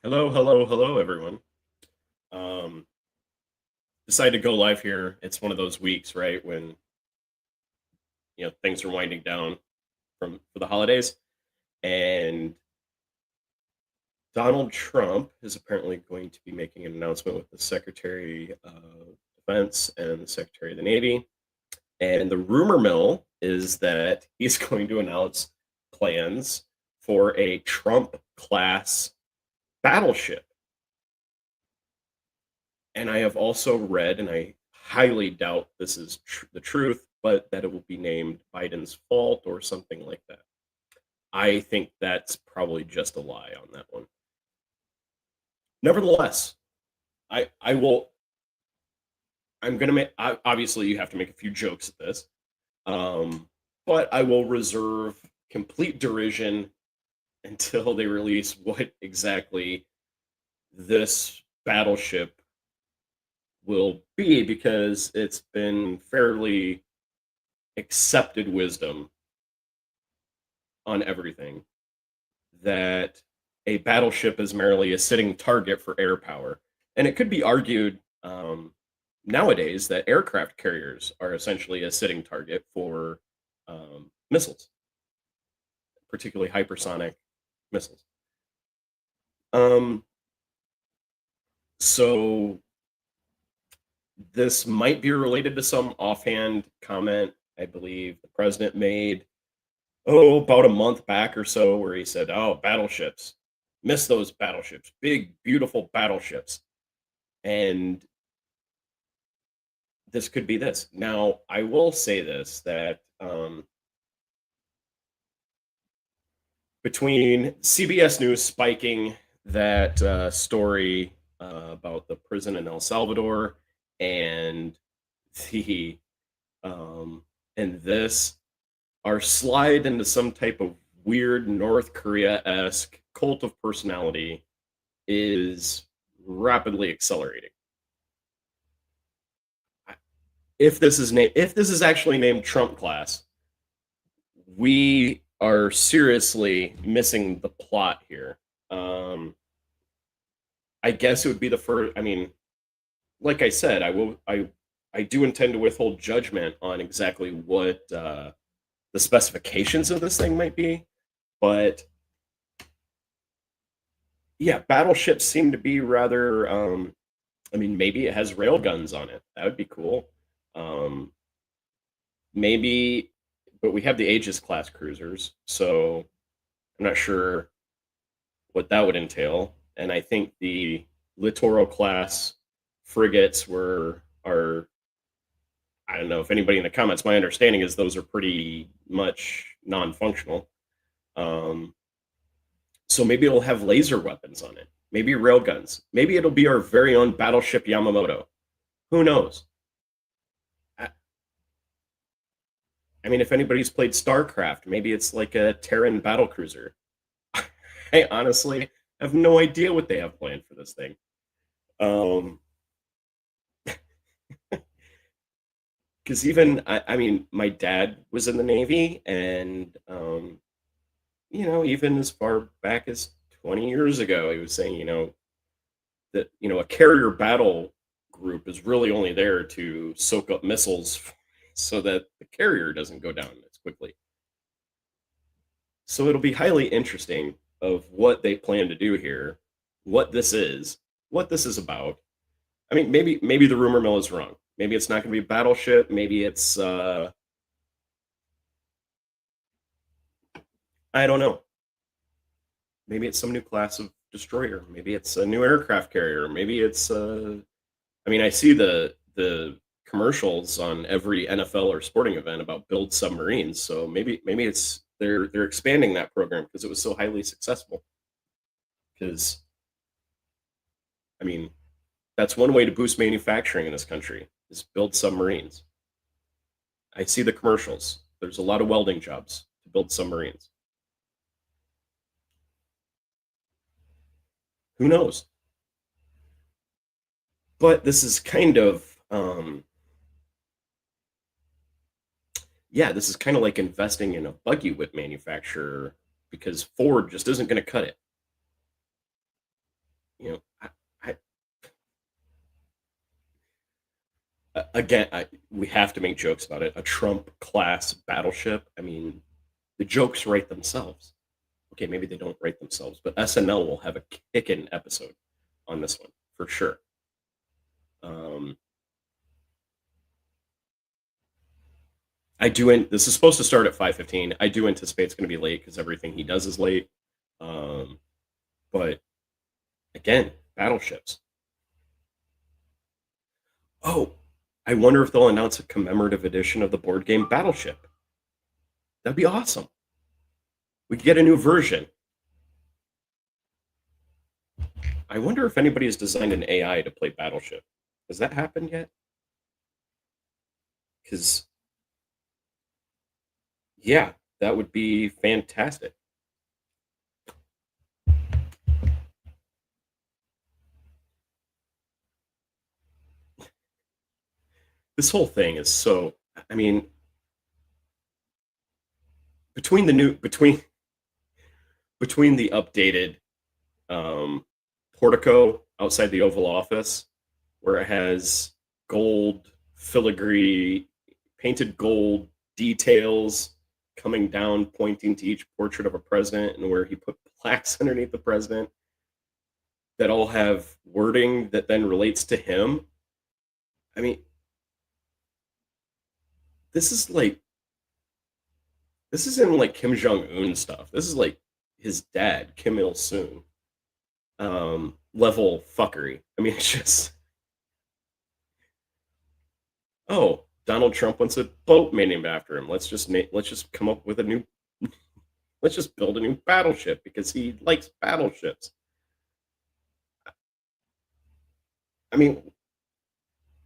Hello, hello, hello, everyone. Um, Decided to go live here. It's one of those weeks, right, when things are winding down from for the holidays, and Donald Trump is apparently going to be making an announcement with the Secretary of Defense and the Secretary of the Navy. And the rumor mill is that he's going to announce plans for a Trump class battleship. And I have also read, and I highly doubt this is the truth, but that it will be named Biden's fault or something like that. I think that's probably just a lie on that one. Nevertheless, I will. I'm gonna make. Obviously, you have to make a few jokes at this, but I will reserve complete derision until they release what exactly this battleship will be, because it's been fairly accepted wisdom on everything that a battleship is merely a sitting target for air power. And it could be argued nowadays that aircraft carriers are essentially a sitting target for missiles, particularly hypersonic missiles. Um, so this might be related to some offhand comment I believe the president made about a month back or so, where he said, "Oh, battleships, miss those battleships, big, beautiful battleships." And this could be this. Now, I will say this that between CBS News spiking that story about the prison in El Salvador and the and this, our slide into some type of weird North Korea esque cult of personality is rapidly accelerating. If this is actually named Trump Class, we are seriously missing the plot here. Um, I guess it would be the first. I mean, like I said, I do intend to withhold judgment on exactly what the specifications of this thing might be, but yeah, battleships seem to be rather. I mean, maybe it has rail guns on it. That would be cool. Um, Maybe, but we have the Aegis class cruisers, so I'm not sure what that would entail. And I think the Littoral class frigates were are I don't know if anybody in the comments. My understanding is those are pretty much non-functional. Um, so maybe it'll have laser weapons on it. Maybe rail guns. Maybe it'll be our very own battleship Yamamoto. Who knows? I, I mean, if anybody's played StarCraft, maybe it's like a Terran battlecruiser. I honestly have no idea what they have planned for this thing. Um, because even I mean, my dad was in the Navy, and even as far back as 20 years ago, he was saying, that a carrier battle group is really only there to soak up missiles so that the carrier doesn't go down as quickly. So it'll be highly interesting of what they plan to do here, what this is, what this is about. I mean, maybe the rumor mill is wrong. Maybe it's not going to be a battleship. Maybe it's I don't know. Maybe it's some new class of destroyer. Maybe it's a new aircraft carrier. Maybe it's I mean, I see the commercials on every NFL or sporting event about build submarines. So maybe it's they're expanding that program because it was so highly successful. Because I mean, that's one way to boost manufacturing in this country is build submarines. I see the commercials. There's a lot of welding jobs to build submarines. Who knows? But this is kind of yeah, this is kind of like investing in a buggy whip manufacturer because Ford just isn't going to cut it. you know, again, we have to make jokes about it. A Trump class battleship. I mean, the jokes write themselves. Okay, maybe they don't write themselves, but SNL will have a kickin' episode on this one for sure. Um, this is supposed to start at 5:15. I do anticipate it's going to be late because everything he does is late. Um, but again, battleships. Oh, I wonder if they'll announce a commemorative edition of the board game Battleship. That'd be awesome. We could get a new version. I wonder if anybody has designed an AI to play Battleship. Has that happened yet? Because yeah, that would be fantastic. This whole thing is so. I mean, between the new between the updated um, portico outside the Oval Office, where it has gold filigree, painted gold details coming down, pointing to each portrait of a president, and where he put plaques underneath the president that all have wording that then relates to him. I mean, this is like this isn't like Kim Jong Un stuff. This is like his dad, Kim Il Sung, level fuckery. I mean, it's just oh, Donald Trump wants a boat named after him. Let's just come up with a new. Let's just build a new battleship because he likes battleships. I mean,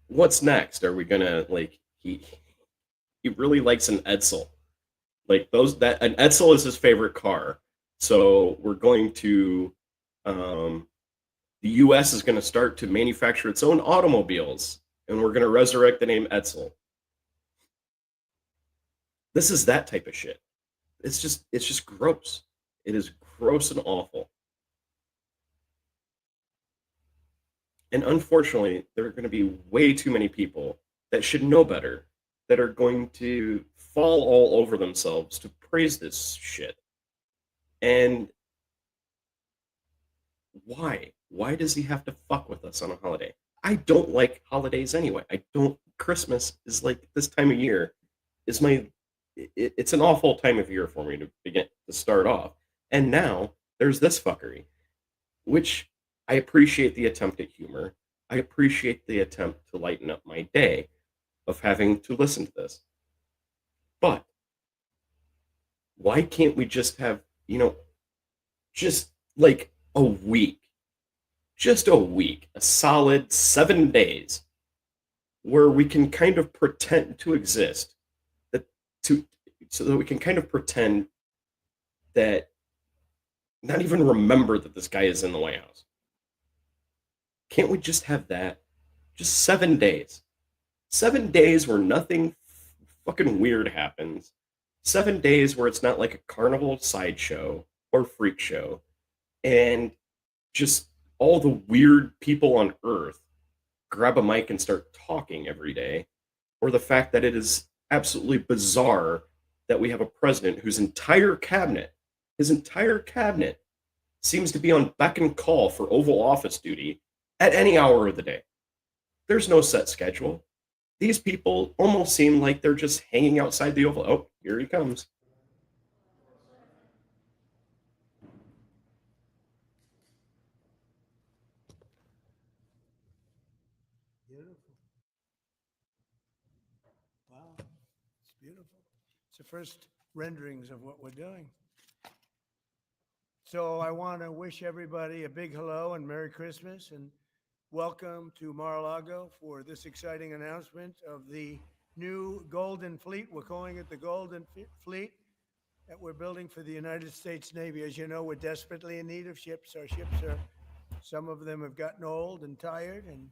what's next? Are we gonna like he really likes an Edsel. Like those that an Edsel is his favorite car. So we're going to the US is going to start to manufacture its own automobiles and we're going to resurrect the name Edsel. This is that type of shit. It's just gross. It is gross and awful. And unfortunately, there are going to be way too many people that should know better that are going to fall all over themselves to praise this shit. And why? Why does he have to fuck with us on a holiday? I don't like holidays anyway. I don't. Christmas is like this time of year is it's an awful time of year for me to begin to start off. And now there's this fuckery, which I appreciate the attempt at humor. I appreciate the attempt to lighten up my day of having to listen to this. But why can't we just have, just like a week, just a week, a solid 7 days where we can kind of pretend to exist, that to so that we can kind of pretend that not even remember that this guy is in the White House. Can't we just have that? Just 7 days. 7 days where nothing fucking weird happens. 7 days where it's not like a carnival sideshow or freak show. And just all the weird people on earth grab a mic and start talking every day. Or the fact that it is absolutely bizarre that we have a president his entire cabinet seems to be on beck and call for Oval Office duty at any hour of the day. There's no set schedule. These people almost seem like they're just hanging outside the Oval. Oh, here he comes. Beautiful. Wow. It's beautiful. It's the first renderings of what we're doing. So I want to wish everybody a big hello and Merry Christmas and welcome to Mar-a-Lago for this exciting announcement of the new Golden Fleet. We're calling it the Golden Fleet that we're building for the United States Navy. As you know, we're desperately in need of ships. Our ships some of them have gotten old and tired and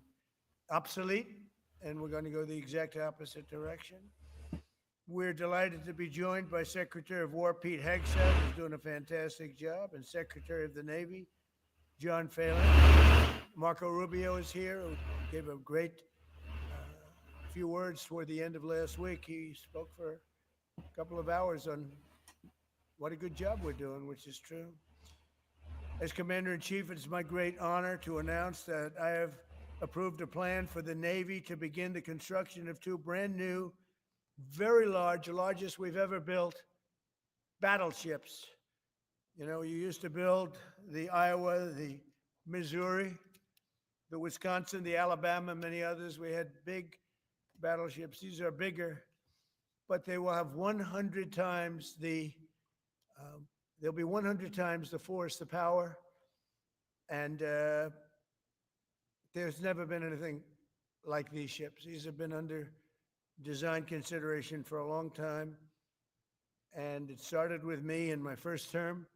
obsolete, and we're going to go the exact opposite direction. We're delighted to be joined by Secretary of War Pete Hegseth, who's doing a fantastic job, and Secretary of the Navy John Phelan. Marco Rubio is here, who gave a great few words toward the end of last week. He spoke for a couple of hours on what a good job we're doing, which is true. As Commander in Chief, it's my great honor to announce that I have approved a plan for the Navy to begin the construction of two brand new, very large, the largest we've ever built, battleships. You know, you used to build the Iowa, the Missouri, the Wisconsin, the Alabama, many others. We had big battleships. These are bigger, but they will have 100 times they'll be 100 times the force, the power, and there's never been anything like these ships. These have been under design consideration for a long time, and it started with me in my first term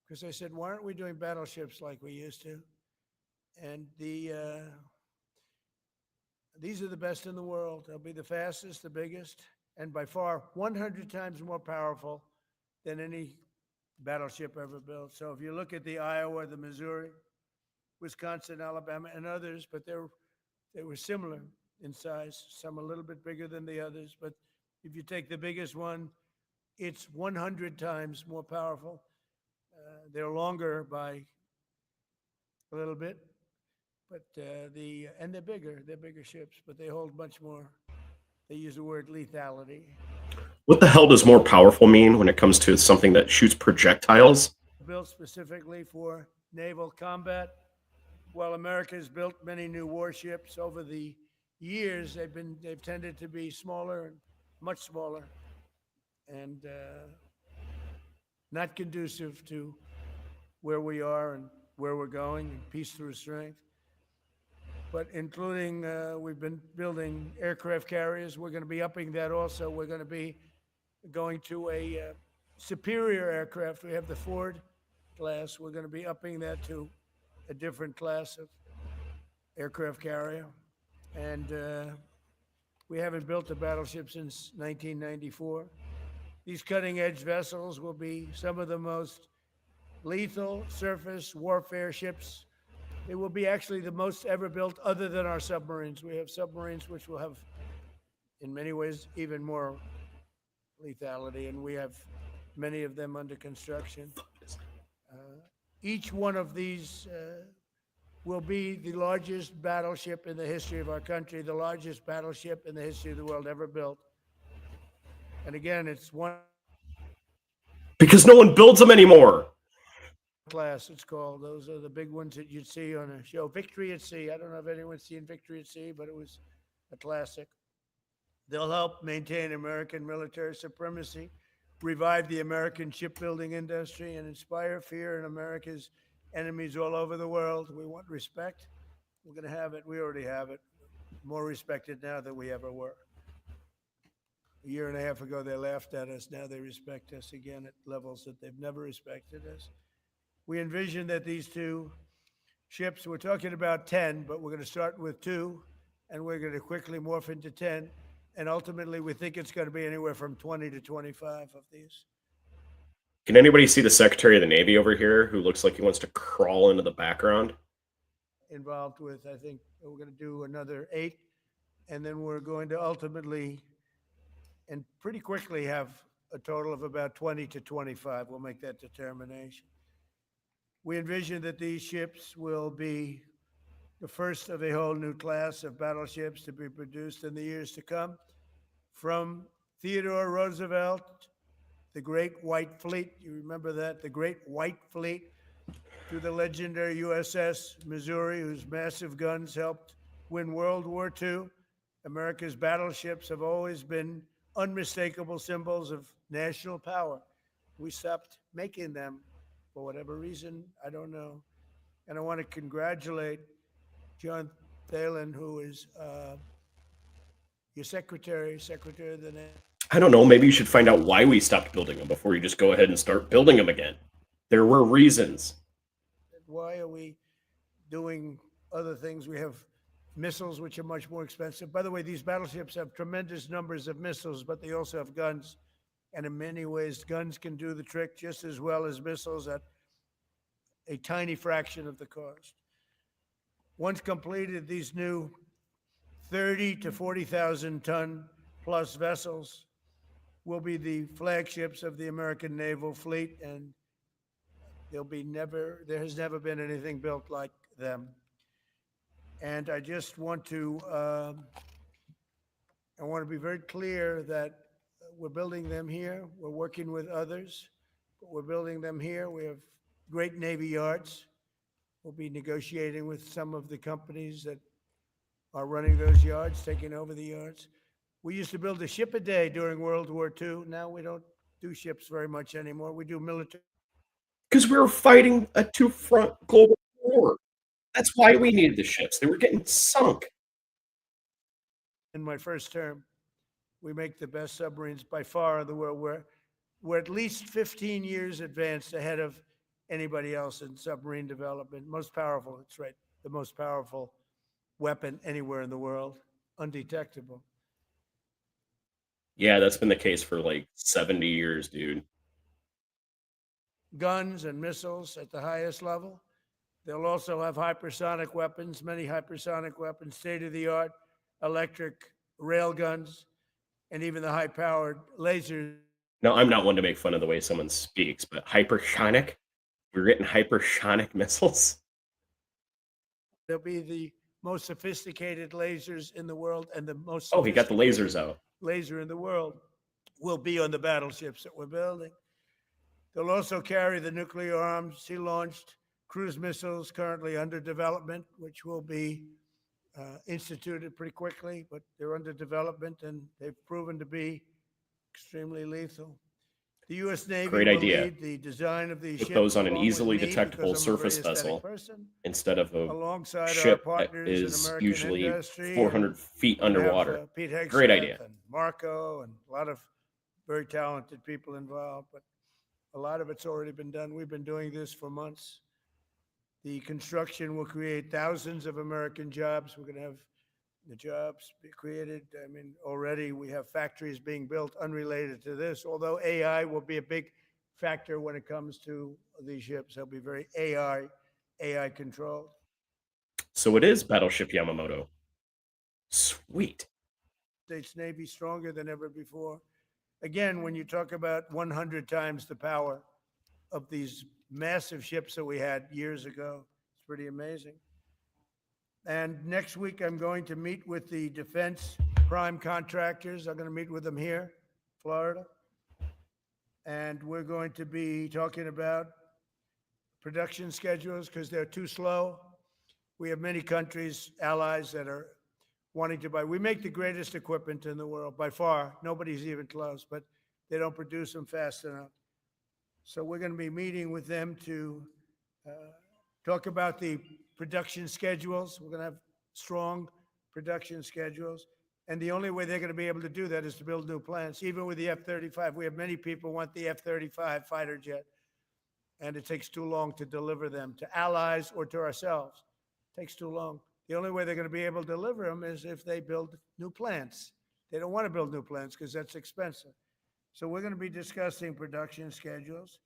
because I said, why aren't we doing battleships like we used to? And these are the best in the world. They'll be the fastest, the biggest, and by far 100 times more powerful than any battleship ever built. So if you look at the Iowa, the Missouri, Wisconsin, Alabama, and others, but they were similar in size, some a little bit bigger than the others. But if you take the biggest one, it's 100 times more powerful. They're longer by a little bit, but and they're bigger. They're bigger ships, but they hold much more. They use the word lethality. What the hell does more powerful mean when it comes to something that shoots projectiles? Built specifically for naval combat. While America has built many new warships over the years, they've tended to be smaller and much smaller, and not conducive to where we are and where we're going, and peace through strength. But including, we've been building aircraft carriers. We're going to be upping that also. We're going to be going to a superior aircraft. We have the Ford class. We're going to be upping that to a different class of aircraft carrier. And we haven't built a battleship since 1994. These cutting-edge vessels will be some of the most lethal surface warfare ships. They will be actually the most ever built other than our submarines. We have submarines which will have, in many ways, even more lethality, and we have many of them under construction. Each one of these will be the largest battleship in the history of our country, the largest battleship in the history of the world ever built. And again, it's one Because no one builds them anymore. class, it's called. Those are the big ones that you'd see on a show. Victory at Sea. I don't know if anyone's seen Victory at Sea, but it was a classic. They'll help maintain American military supremacy, revive the American shipbuilding industry, and inspire fear in America's enemies all over the world. We want respect. We're going to have it. We already have it. More respected now than we ever were. A year and a half ago, they laughed at us. Now they respect us again at levels that they've never respected us. We envision that these two ships, we're talking about 10, but we're going to start with 2, and we're going to quickly morph into 10. And ultimately, we think it's going to be anywhere from 20 to 25 of these. Can anybody see the Secretary of the Navy over here who looks like he wants to crawl into the background? Involved with, I think we're going to do another 8, and then we're going to ultimately and pretty quickly have a total of about 20 to 25. We'll make that determination. We envision that these ships will be the first of a whole new class of battleships to be produced in the years to come. From Theodore Roosevelt, the Great White Fleet, you remember that, the Great White Fleet, to the legendary USS Missouri, whose massive guns helped win World War II. America's battleships have always been unmistakable symbols of national power. We stopped making them for whatever reason, I don't know. And I want to congratulate John Thalen, who is your secretary of the Navy. I don't know. Maybe you should find out why we stopped building them before you just go ahead and start building them again. There were reasons. Why are we doing other things? We have missiles, which are much more expensive. By the way, these battleships have tremendous numbers of missiles, but they also have guns. And in many ways, guns can do the trick just as well as missiles at a tiny fraction of the cost. Once completed, these new 30 to 40,000 ton plus vessels will be the flagships of the American naval fleet, and there has never been anything built like them. And I just want to be very clear that we're building them here. We're working with others, but we're building them here. We have great Navy yards. We'll be negotiating with some of the companies that are running those yards, taking over the yards. We used to build a ship a day during World War II. Now we don't do ships very much anymore. We do military. Because we were fighting a two-front global war. That's why we needed the ships. They were getting sunk. In my first term, we make the best submarines by far in the world. We're at least 15 years advanced ahead of anybody else in submarine development. Most powerful, that's right, the most powerful weapon anywhere in the world, undetectable. Yeah, that's been the case for like 70 years, dude. Guns and missiles at the highest level. They'll also have hypersonic weapons, many hypersonic weapons, state-of-the-art electric rail guns, and even the high-powered lasers. Now, I'm not one to make fun of the way someone speaks, but hypersonic? We're getting hypersonic missiles? They'll be the most sophisticated lasers in the world, and the most Oh, he got the lasers out. laser in the world will be on the battleships that we're building. They'll also carry the nuclear arms, sea-launched cruise missiles currently under development, which will be instituted pretty quickly, but they're under development and they've proven to be extremely lethal. The U.S. Navy Great will idea. lead the design of these Put ships those on an along with easily me, detectable because I'm a very surface aesthetic vessel person, instead of a alongside our ship that partners in is American usually industry. 400 feet We have, underwater. Pete Great Hegseth idea. and Marco and a lot of very talented people involved, but a lot of it's already been done. We've been doing this for months. The construction will create thousands of American jobs. We're going to have the jobs be created. I mean, already we have factories being built unrelated to this, although AI will be a big factor when it comes to these ships. They'll be very AI controlled. So it is Battleship Yamamoto. Sweet. States Navy stronger than ever before. Again, when you talk about 100 times the power of these massive ships that we had years ago, it's pretty amazing. And next week, I'm going to meet with the defense prime contractors. I'm going to meet with them here, Florida. And we're going to be talking about production schedules because they're too slow. We have many countries, allies, that are wanting to buy. We make the greatest equipment in the world by far. Nobody's even close, but they don't produce them fast enough. So we're going to be meeting with them to talk about the production schedules. We're going to have strong production schedules. And the only way they're going to be able to do that is to build new plants. Even with the F-35, we have many people want the F-35 fighter jet, and it takes too long to deliver them to allies or to ourselves. It takes too long. The only way they're going to be able to deliver them is if they build new plants. They don't want to build new plants because that's expensive. So we're going to be discussing production schedules.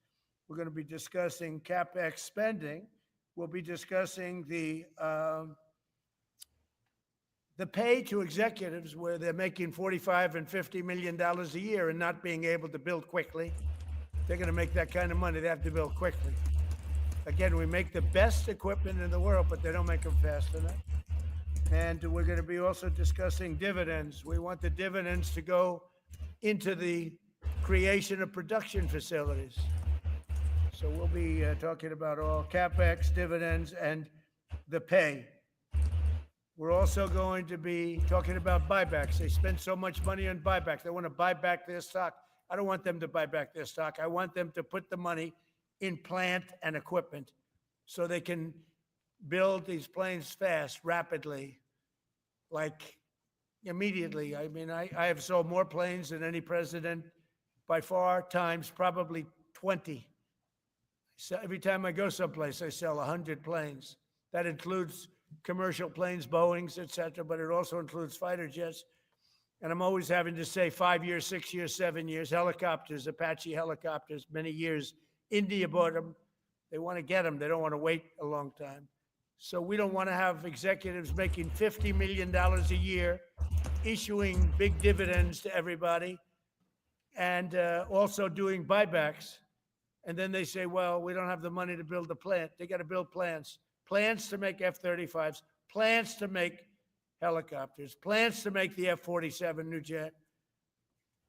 We're going to be discussing CapEx spending. We'll be discussing the pay to executives where they're making $45 and $50 million a year and not being able to build quickly. They're going to make that kind of money. They have to build quickly. Again, we make the best equipment in the world, but they don't make them fast enough. And we're going to be also discussing dividends. We want the dividends to go into the creation of production facilities. So we'll be talking about all CapEx, dividends, and the pay. We're also going to be talking about buybacks. They spend so much money on buybacks. They want to buy back their stock. I don't want them to buy back their stock. I want them to put the money in plant and equipment so they can build these planes fast, rapidly, like immediately. I mean, I have sold more planes than any president by far, times probably 20. So every time I go someplace, I sell 100 planes. That includes commercial planes, Boeings, et cetera, but it also includes fighter jets. And I'm always having to say 5 years, 6 years, 7 years, helicopters, Apache helicopters, many years. India bought them. They want to get them. They don't want to wait a long time. So we don't want to have executives making $50 million a year, issuing big dividends to everybody, and also doing buybacks. And then they say, well, we don't have the money to build the plant. They got to build plants to make F-35s, plants to make helicopters, plants to make the F-47 new jet.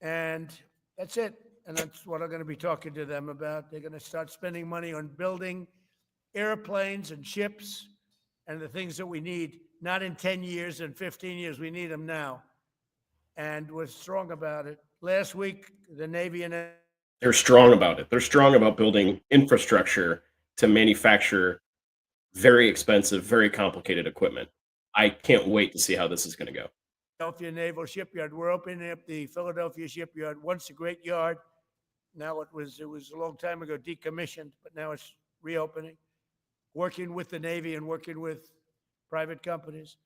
And that's it. And that's what I'm going to be talking to them about. They're going to start spending money on building airplanes and ships and the things that we need, not in 10 years and 15 years. We need them now. And we're strong about it. Last week, the Navy and They're strong about it. They're strong about building infrastructure to manufacture very expensive, very complicated equipment. I can't wait to see how this is going to go. Philadelphia Naval Shipyard. We're opening up the Philadelphia Shipyard. Once a great yard. Now it was a long time ago decommissioned, but now it's reopening. Working with the Navy and working with private companies.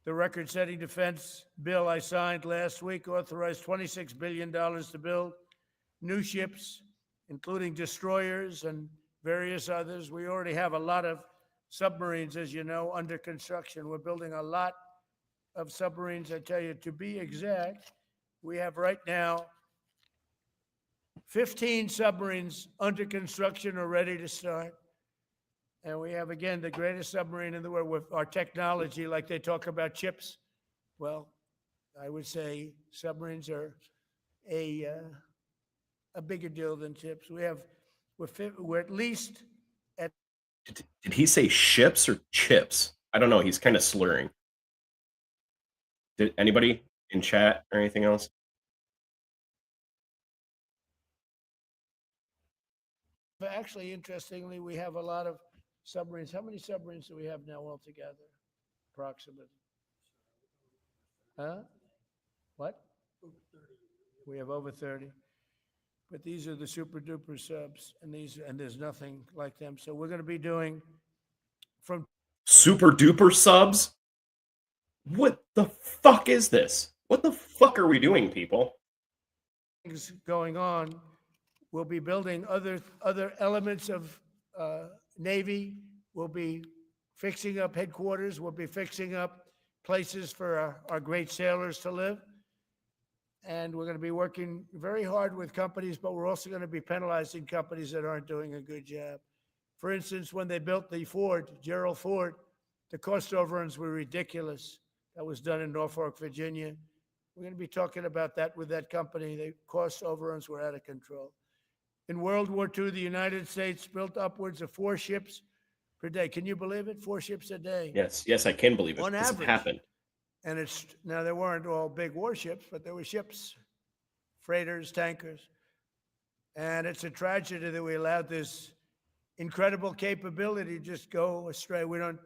The record-setting defense bill I signed last week authorized $26 billion to build new ships, including destroyers and various others. We already have a lot of submarines, as you know, under construction. We're building a lot of submarines. I tell you, to be exact, we have right now 15 submarines under construction or ready to start. And we have, again, the greatest submarine in the world with our technology, like they talk about chips. Well, I would say submarines are a bigger deal than chips. We're at least at. Did he say ships or chips? I don't know. He's kind of slurring. Did anybody in chat or anything else? Actually, interestingly, we have a lot of submarines. How many submarines do we have now altogether, approximately? Huh? What? We have over 30. But these are the super duper subs, and there's nothing like them. So we're going to be doing from super duper subs. What the fuck is this? What the fuck are we doing, people? Things going on. We'll be building other elements of Navy. We'll be fixing up headquarters. We'll be fixing up places for our great sailors to live. And we're going to be working very hard with companies, but we're also going to be penalizing companies that aren't doing a good job. For instance, when they built the Ford, Gerald Ford, the cost overruns were ridiculous. That was done in Norfolk, Virginia. We're going to be talking about that with that company. The cost overruns were out of control. In World War II, the United States built upwards of 4 ships per day. Can you believe it? 4 ships a day. Yes, I can believe it. On average. It happened. And it's now there weren't all big warships, but there were ships, freighters, tankers. And it's a tragedy that we allowed this incredible capability to just go astray. We don't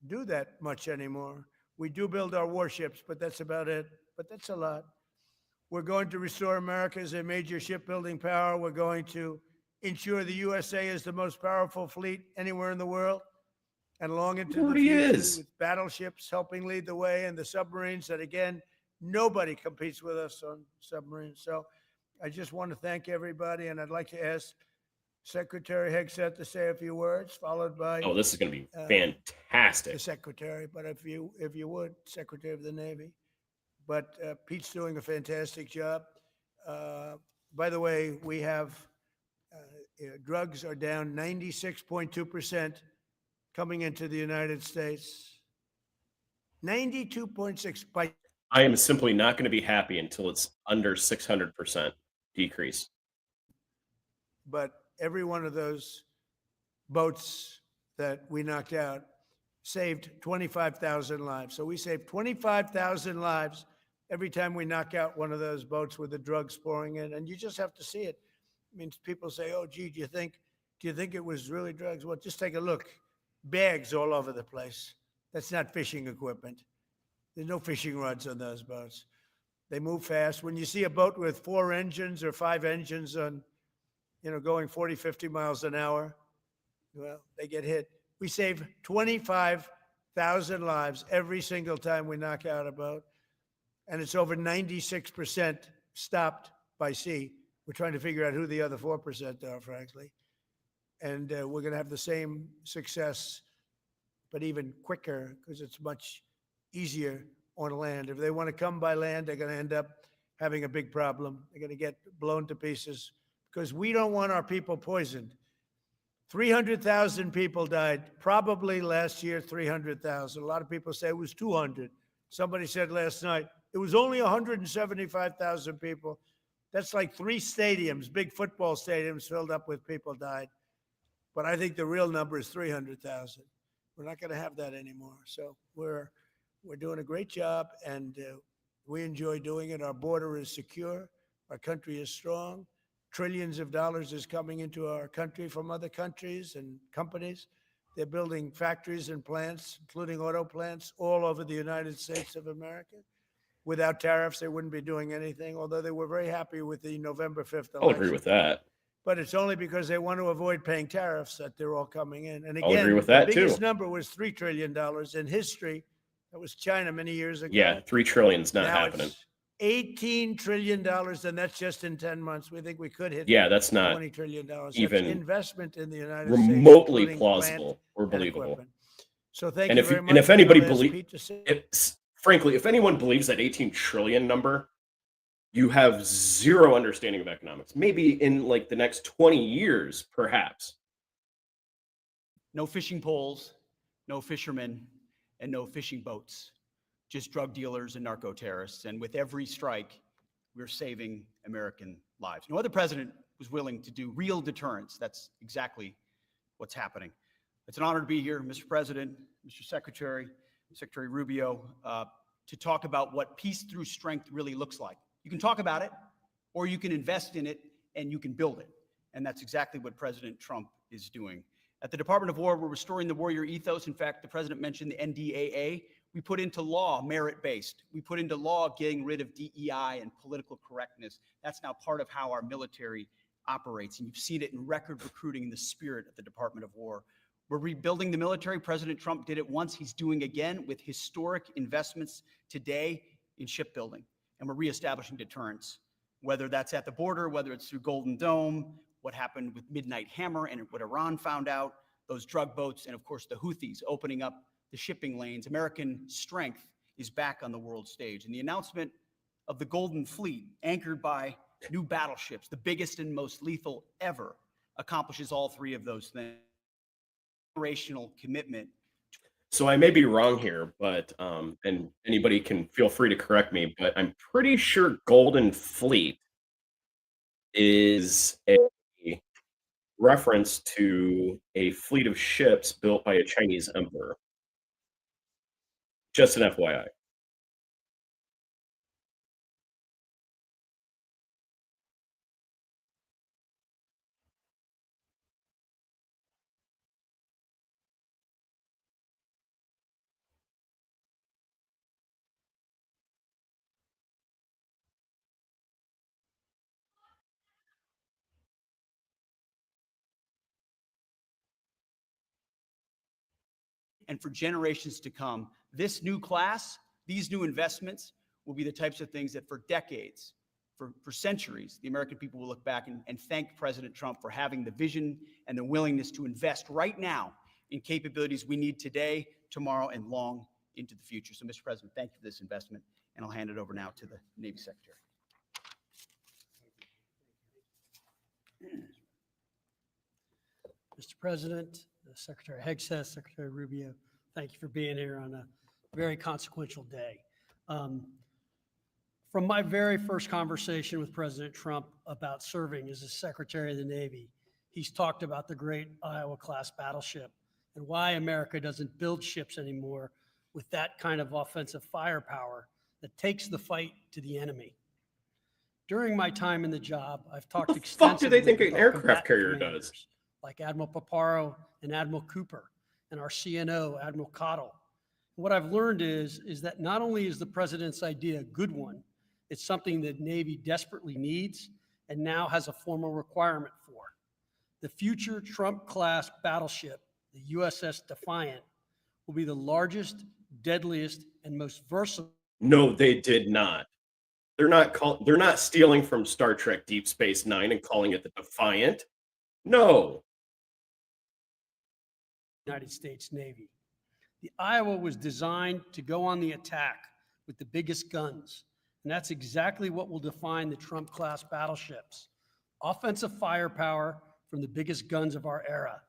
do that much anymore. We do build our warships, but that's about it. But that's a lot. We're going to restore America as a major shipbuilding power. We're going to ensure the USA is the most powerful fleet anywhere in the world. And long into the future, with battleships helping lead the way, and the submarines that, again, nobody competes with us on submarines. So I just want to thank everybody, and I'd like to ask Secretary Hegseth to say a few words, followed by. Oh, this is going to be fantastic. The Secretary, but if you would, Secretary of the Navy. But Pete's doing a fantastic job. By the way, we have drugs are down 96.2%. Coming into the United States, 92.6 by. I am simply not going to be happy until it's under 600% decrease. But every one of those boats that we knocked out saved 25,000 lives. So we saved 25,000 lives every time we knock out one of those boats with the drugs pouring in. And you just have to see it. I mean, people say, "Oh, gee, do you think it was really drugs?" Well, just take a look. Bags all over the place. That's not fishing equipment. There's no fishing rods on those boats. They move fast. When you see a boat with 4 engines or 5 engines on, going 40, 50 miles an hour, well, they get hit. We save 25,000 lives every single time we knock out a boat. And it's over 96% stopped by sea. We're trying to figure out who the other 4% are, frankly. and we're going to have the same success, but even quicker because it's much easier on land. If they want to come by land, they're going to end up having a big problem. They're going to get blown to pieces because we don't want our people poisoned. 300,000 people died, probably last year, 300,000. A lot of people say it was 200. Somebody said last night, it was only 175,000 people. That's like 3 stadiums, big football stadiums filled up with people died. But I think the real number is 300,000. We're not going to have that anymore. So we're doing a great job, and we enjoy doing it. Our border is secure. Our country is strong. Trillions of dollars is coming into our country from other countries and companies. They're building factories and plants, including auto plants, all over the United States of America. Without tariffs, they wouldn't be doing anything, although they were very happy with the November 5th election. I'll agree with that. But it's only because they want to avoid paying tariffs that they're all coming in. And I'll agree again, with the that biggest too. number was $3 trillion in history. That was China many years ago. Yeah, 3 trillion's not Now happening. it's $18 trillion, and that's just in 10 months. We think we could hit Yeah, that's not $20 trillion. That's even investment in the United States, remotely including plausible plant or and believable. equipment. So thank And you if very you, much. and if I'm anybody gonna ask Pete believes, to say- frankly, if anyone believes that 18 trillion number, you have zero understanding of economics. Maybe in like the next 20 years, perhaps. No fishing poles, no fishermen, and no fishing boats. Just drug dealers and narco terrorists. And with every strike, we're saving American lives. No other president was willing to do real deterrence. That's exactly what's happening. It's an honor to be here, Mr. President, Mr. Secretary, Secretary Rubio, to talk about what peace through strength really looks like. You can talk about it, or you can invest in it and you can build it. And that's exactly what President Trump is doing. At the Department of War, we're restoring the warrior ethos. In fact, the president mentioned the NDAA. We put into law merit-based. We put into law getting rid of DEI and political correctness. That's now part of how our military operates. And you've seen it in record recruiting in the spirit of the Department of War. We're rebuilding the military. President Trump did it once. He's doing again with historic investments today in shipbuilding. And we're reestablishing deterrence, whether that's at the border, whether it's through Golden Dome, what happened with Midnight Hammer and what Iran found out, those drug boats, and of course the Houthis opening up the shipping lanes. American strength is back on the world stage. And the announcement of the Golden Fleet, anchored by new battleships, the biggest and most lethal ever, accomplishes all 3 of those things. Generational commitment. So I may be wrong here, but and anybody can feel free to correct me, but I'm pretty sure Golden Fleet is a reference to a fleet of ships built by a Chinese emperor. Just an FYI. And for generations to come, this new class, these new investments will be the types of things that for decades, for centuries, the American people will look back and thank President Trump for having the vision and the willingness to invest right now in capabilities we need today, tomorrow, and long into the future. So, Mr. President, thank you for this investment, and I'll hand it over now to the Navy Secretary. Mr. President, Secretary Hegseth, Secretary Rubio, thank you for being here on a very consequential day. From my very first conversation with President Trump about serving as a Secretary of the Navy, he's talked about the great Iowa class battleship and why America doesn't build ships anymore with that kind of offensive firepower that takes the fight to the enemy. During my time in the job, I've talked What the fuck do extensively they think an with our aircraft combatant carrier commanders, does? like Admiral Paparo and Admiral Cooper, and our CNO, Admiral Cottle. What I've learned is that not only is the president's idea a good one, it's something that Navy desperately needs and now has a formal requirement for. The future Trump Class Battleship, the USS Defiant, will be the largest, deadliest, and most versatile. No, they did not. They're not stealing from Star Trek Deep Space Nine and calling it the Defiant. No. United States Navy. The Iowa was designed to go on the attack with the biggest guns, and that's exactly what will define the Trump class battleships. Offensive firepower from the biggest guns of our era.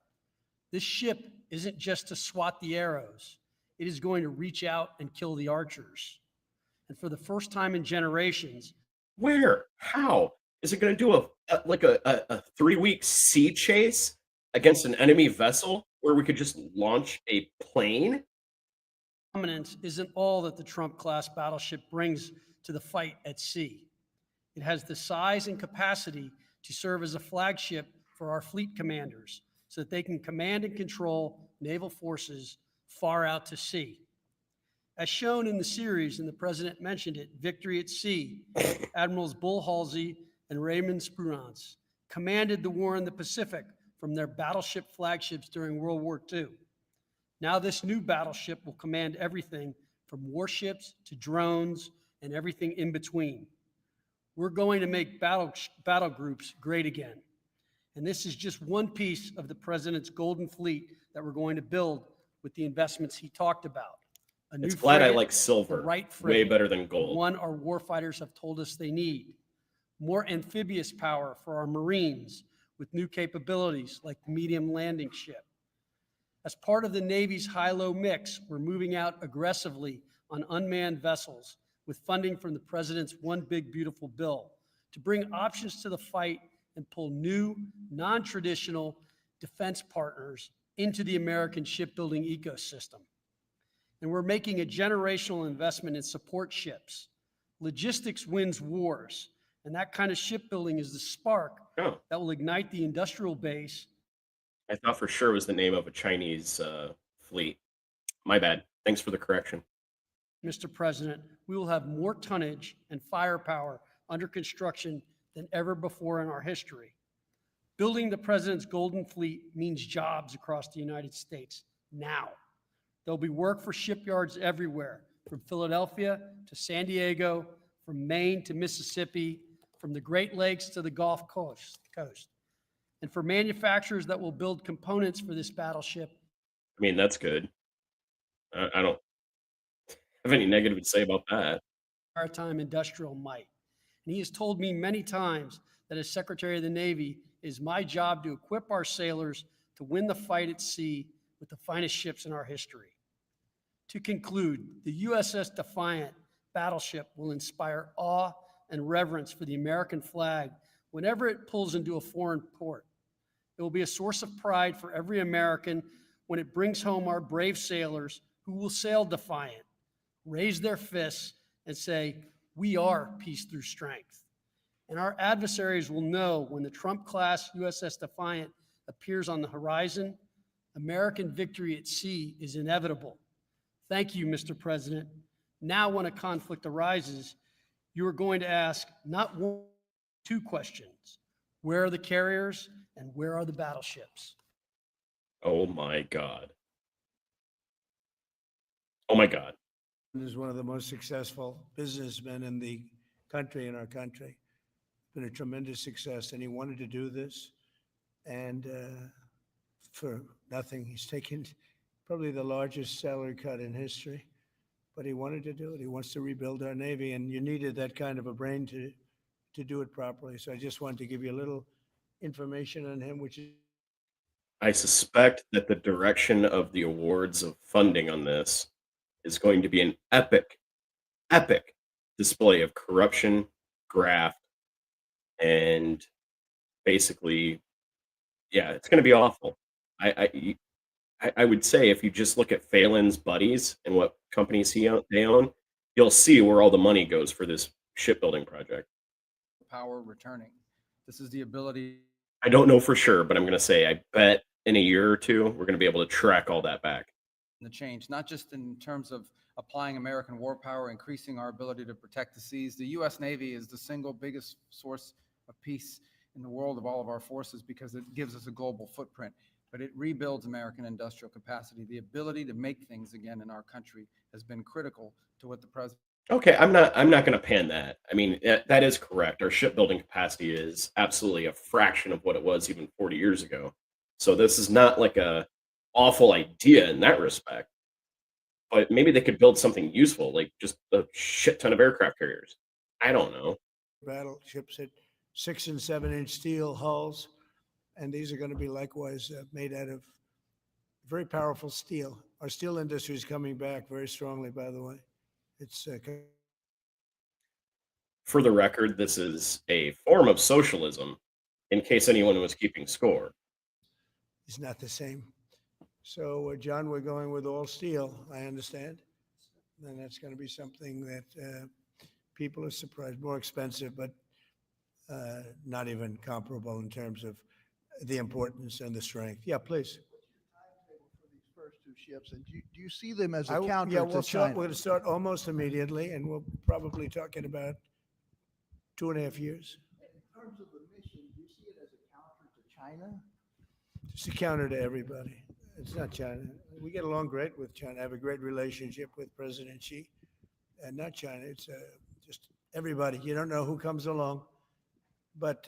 This ship isn't just to swat the arrows. It is going to reach out and kill the archers. And for the first time in generations, Where? How? Is it going to do a 3-week sea chase against an enemy vessel where we could just launch a plane? dominance isn't all that the Trump class battleship brings to the fight at sea. It has the size and capacity to serve as a flagship for our fleet commanders so that they can command and control naval forces far out to sea. As shown in the series, and the president mentioned it, Victory at Sea, Admirals Bull Halsey and Raymond Spruance commanded the war in the Pacific from their battleship flagships during World War II. Now this new battleship will command everything from warships to drones and everything in between. We're going to make battle groups great again. And this is just one piece of the president's golden fleet that we're going to build with the investments he talked about. A new It's glad I frigate, like the silver right way frigate, better than gold. one our warfighters have told us they need. More amphibious power for our Marines with new capabilities like the medium landing ship. As part of the Navy's high-low mix, we're moving out aggressively on unmanned vessels with funding from the president's One Big Beautiful Bill to bring options to the fight and pull new, non-traditional defense partners into the American shipbuilding ecosystem. And we're making a generational investment in support ships. Logistics wins wars, and that kind of shipbuilding is the spark Oh, that will ignite the industrial base. I thought for sure it was the name of a Chinese fleet. My bad. Thanks for the correction. Mr. President, we will have more tonnage and firepower under construction than ever before in our history. Building the president's Golden Fleet means jobs across the United States now. There'll be work for shipyards everywhere, from Philadelphia to San Diego, from Maine to Mississippi, from the Great Lakes to the Gulf Coast. And for manufacturers that will build components for this battleship, I mean, that's good. I don't have any negative to say about that. maritime industrial might. And he has told me many times that as Secretary of the Navy, it is my job to equip our sailors to win the fight at sea with the finest ships in our history. To conclude, the USS Defiant battleship will inspire awe and reverence for the American flag whenever it pulls into a foreign port. It will be a source of pride for every American when it brings home our brave sailors who will sail defiant, raise their fists, and say, "We are peace through strength." And our adversaries will know when the Trump-class USS Defiant appears on the horizon, American victory at sea is inevitable. Thank you, Mr. President. Now, when a conflict arises, you are going to ask not one, two questions. Where are the carriers and where are the battleships? Oh my God. Oh my God. Is one of the most successful businessmen in the country, in our country. Been a tremendous success, and he wanted to do this. And for nothing, he's taken probably the largest salary cut in history. But he wanted to do it. He wants to rebuild our Navy, and you needed that kind of a brain to do it properly. So I just wanted to give you a little information on him, which is I suspect that the direction of the awards of funding on this is going to be an epic, epic display of corruption, graft, and basically, yeah, it's going to be awful. I would say if you just look at Phelan's buddies and what companies they own, you'll see where all the money goes for this shipbuilding project. Power returning. This is the ability. I don't know for sure, but I'm going to say I bet in a year or two we're going to be able to track all that back. The change, not just in terms of applying American war power, increasing our ability to protect the seas. The U.S. Navy is the single biggest source of peace in the world of all of our forces because it gives us a global footprint. But it rebuilds American industrial capacity. The ability to make things again in our country has been critical to what the president. Okay, I'm not going to pan that. I mean, that is correct. Our shipbuilding capacity is absolutely a fraction of what it was even 40 years ago. So this is not like a awful idea in that respect. But maybe they could build something useful, like just a shit ton of aircraft carriers. I don't know. Battleships at 6 and 7 inch steel hulls, and these are going to be likewise made out of very powerful steel. Our steel industry is coming back very strongly, by the way. It's For the record, this is a form of socialism, in case anyone was keeping score. it's not the same. So, John, we're going with all steel, I understand. And that's going to be something that people are surprised, more expensive, but not even comparable in terms of the importance and the strength. Yeah, please. For these first two ships, and do you see them as I a w- counter yeah, to we're China? going to start almost immediately, and we'll probably talking about 2.5 years. In terms of the mission, do you see it as a counter to China? It's a counter to everybody. It's not China. We get along great with China. I have a great relationship with President Xi, and not China. It's just everybody. You don't know who comes along, but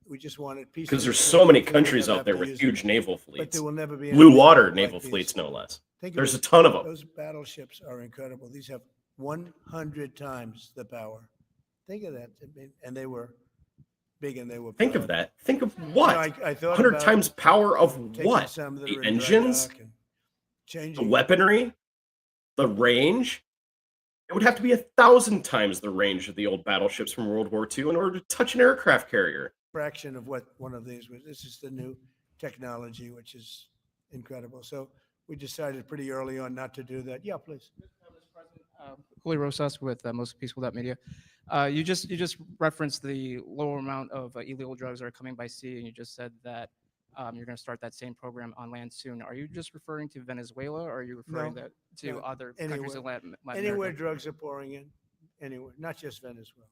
we just wanted peace. Because there's so many countries out there with huge naval But fleets. there will never be Blue anything water like naval these. fleets, no less. Think of There's a it. ton of them. Those battleships are incredible. These have 100 times the power. Think of that. I mean, and they were big and they were. Think of that. Think of what? I thought 100 about times power of taking what? some that The are in dry engines? dock and The changing. weaponry? The range? It would have to be 1,000 times the range of the old battleships from World War II in order to touch an aircraft carrier. Fraction of what one of these was. This is the new technology, which is incredible. So we decided pretty early on not to do that. Yeah, please. Julio Rosas with Most Peaceful Media. You just referenced the lower amount of illegal drugs that are coming by sea, and you just said that you're going to start that same program on land soon. Are you just referring to Venezuela, or are you referring No, that to no, other anywhere. countries in Latin Anywhere America? drugs are pouring in, anywhere, not just Venezuela.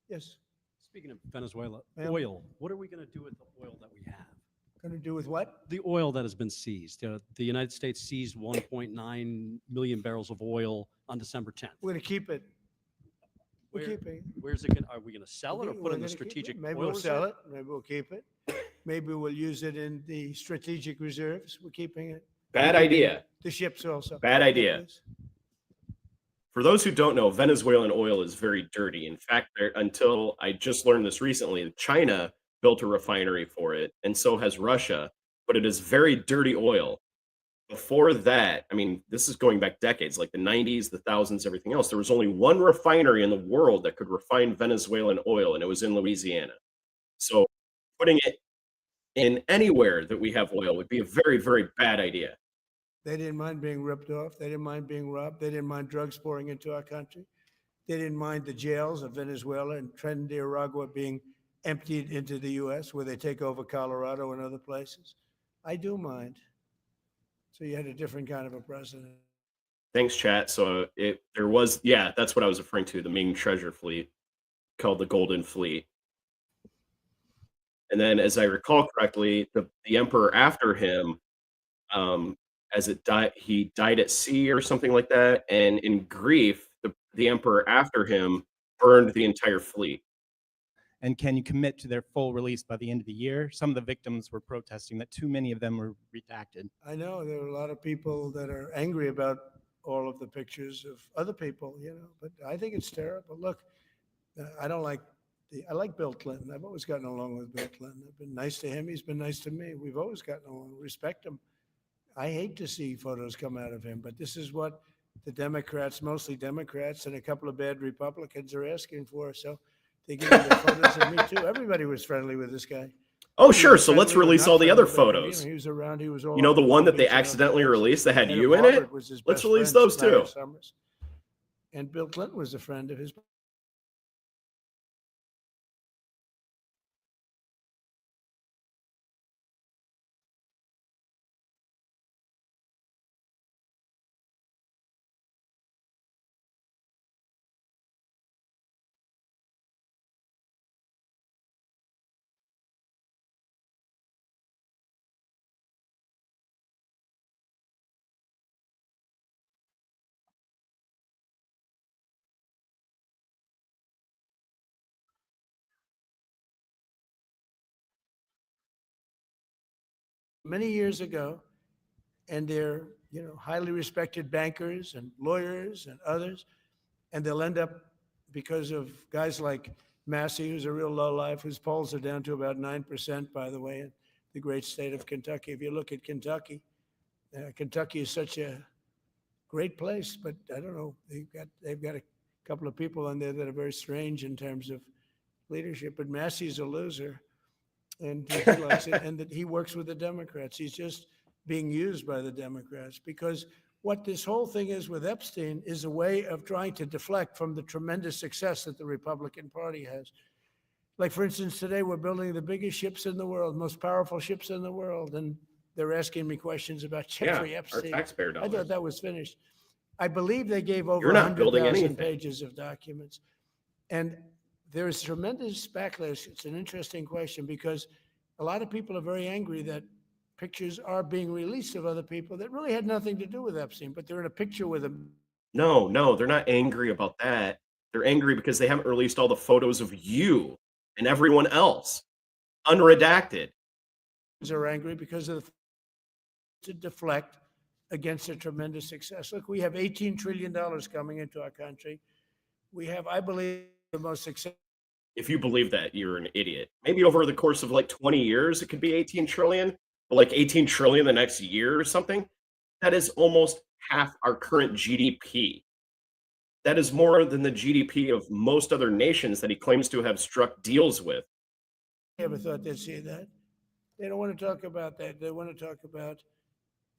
Yes. Speaking of Venezuela, Ma'am? oil. What are we going to do with the oil that we have? Going to do with what? The oil that has been seized. The United States seized 1.9 million barrels of oil on December 10th. We're going to keep it. We're Where- keeping it. Where's it? Are we going to sell it or We're put it in gonna the keep it. strategic Maybe oil we'll sell reserve? it. Maybe we'll keep it. Maybe we'll use it in the strategic reserves. We're keeping it. Bad idea. The ships also. Bad Yeah, idea. please. For those who don't know, Venezuelan oil is very dirty. In fact, until I just learned this recently, China built a refinery for it, and so has Russia, but it is very dirty oil. Before that, I mean, this is going back decades, like the 90s, the thousands, everything else. There was only one refinery in the world that could refine Venezuelan oil, and it was in Louisiana. So putting it in anywhere that we have oil would be a very, very bad idea. They didn't mind being ripped off. They didn't mind being robbed. They didn't mind drugs pouring into our country. They didn't mind the jails of Venezuela and Trinidad being emptied into the U.S., where they take over Colorado and other places. I do mind. So you had a different kind of a president. Thanks, chat. So there was, yeah, that's what I was referring to, the Ming treasure fleet called the Golden Fleet. And then, as I recall correctly, the emperor after him, as it died, he died at sea or something like that. And in grief, the emperor after him burned the entire fleet. And can you commit to their full release by the end of the year? Some of the victims were protesting that too many of them were redacted. I know there are a lot of people that are angry about all of the pictures of other people, but I think it's terrible. Look, I don't like I like Bill Clinton. I've always gotten along with Bill Clinton. I've been nice to him. He's been nice to me. We've always gotten along. Respect him. I hate to see photos come out of him, but this is what the Democrats, mostly Democrats, and a couple of bad Republicans are asking for. So they give me the photos of me too. Everybody was friendly with this guy. Oh, He sure. was So let's friendly or release not all the other friendly, but, photos. he was around. He was all You know, the over one Palm that they Beach and accidentally other places. released that had Head of you in it? Harvard was his Let's best release friend, those Larry too. Summers. And Bill Clinton was a friend of his. Many years ago, and they're, highly respected bankers and lawyers and others. And they'll end up, because of guys like Massey, who's a real lowlife, whose polls are down to about 9%, by the way, in the great state of Kentucky. If you look at Kentucky, Kentucky is such a great place, but I don't know, they've got a couple of people on there that are very strange in terms of leadership. But Massey's a loser, and he likes it, and that he works with the Democrats. He's just being used by the Democrats, because what this whole thing is with Epstein is a way of trying to deflect from the tremendous success that the Republican Party has. Like, for instance, today we're building the biggest ships in the world, most powerful ships in the world, and they're asking me questions about Jeffrey Our Epstein. taxpayer I dollars. thought that was finished. I believe they gave over You're not building 100,000 anything. pages of documents. And there is tremendous backlash. It's an interesting question, because a lot of people are very angry that pictures are being released of other people that really had nothing to do with Epstein, but they're in a picture with him. No, they're not angry about that. They're angry because they haven't released all the photos of you and everyone else, unredacted. Are angry because of to deflect against a tremendous success. Look, we have $18 trillion coming into our country. We have, I believe, the most successful. If you believe that, you're an idiot. Maybe over the course of like 20 years, it could be 18 trillion, but like 18 trillion the next year or something. That is almost half our current GDP. That is more than the GDP of most other nations that he claims to have struck deals with. I never thought they'd say that. They don't want to talk about that. They want to talk about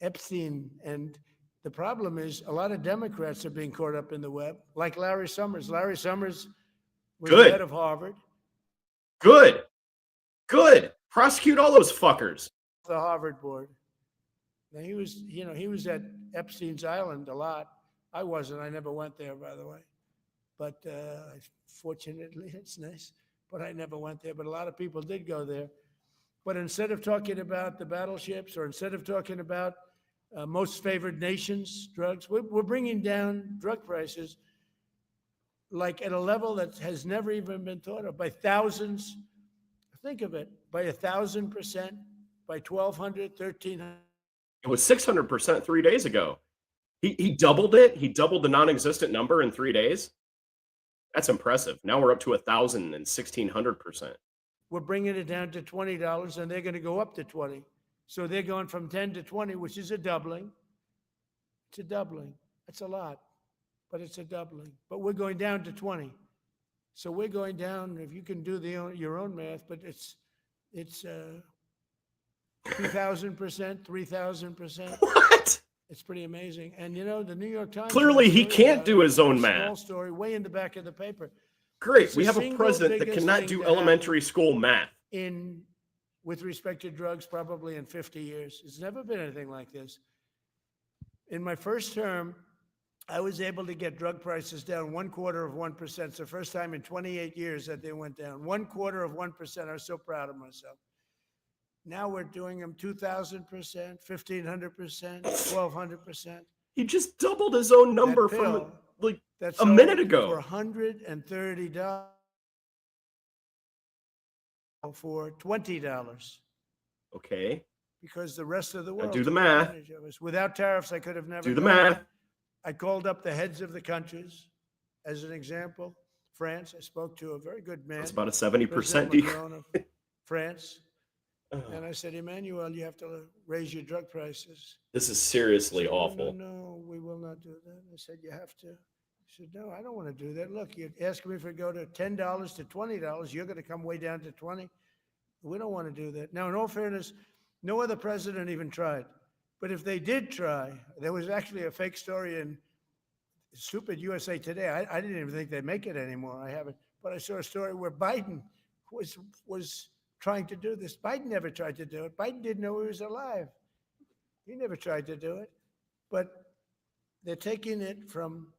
Epstein. And the problem is a lot of Democrats are being caught up in the web, like Larry Summers. Larry Summers was the Good. head of Harvard, Good. Prosecute all those fuckers. the Harvard board. Now he was at Epstein's Island a lot. I wasn't. I never went there, by the way. But fortunately, it's nice. But I never went there. But a lot of people did go there. But instead of talking about the battleships, or instead of talking about most favored nations drugs, we're bringing down drug prices like at a level that has never even been thought of, by thousands. Think of it, by 1,000%, by 1,200, 1,300. It was 600% 3 days ago. He doubled it. He doubled the non-existent number in 3 days. That's impressive. Now we're up to 1,000 and 1,600%. We're bringing it down to $20, and they're going to go up to 20. So they're going from 10 to 20, which is a doubling. It's a doubling. That's a lot, but it's a doubling. But we're going down to 20. So we're going down, if you can do your own math, but it's 2,000%, 3,000%. What? It's pretty amazing. And the New York Times. Clearly, he can't do his own Small math. story, way in the back of the paper. Great. It's We the have a single president that biggest cannot thing do to happen elementary school math. With respect to drugs, probably in 50 years. It's never been anything like this. In my first term, I was able to get drug prices down 1/4%. It's the first time in 28 years that they went down. 1/4%. I was so proud of myself. Now we're doing them 2,000%, 1,500%, 1,200%. He just doubled his own number That from pill like that's a minute sold ago. for $130, for $20. Okay. Because the rest of the Now world do the took math. advantage of us. Without tariffs, I could have never Do the done math. that. I called up the heads of the countries. As an example, France, I spoke to a very good man. That's about a 70% President decrease. Macron of France. And I said, Emmanuel, you have to raise your drug prices. This is seriously He said, awful. No, we will not do that. I said, you have to. He said, no, I don't want to do that. Look, you're asking me if it go to $10 to $20. You're going to come way down to 20. We don't want to do that. Now, in all fairness, no other president even tried. But if they did try, there was actually a fake story in stupid USA Today. I didn't even think they'd make it anymore. I haven't. But I saw a story where Biden was trying to do this. Biden never tried to do it. Biden didn't know he was alive. He never tried to do it. But they're taking it from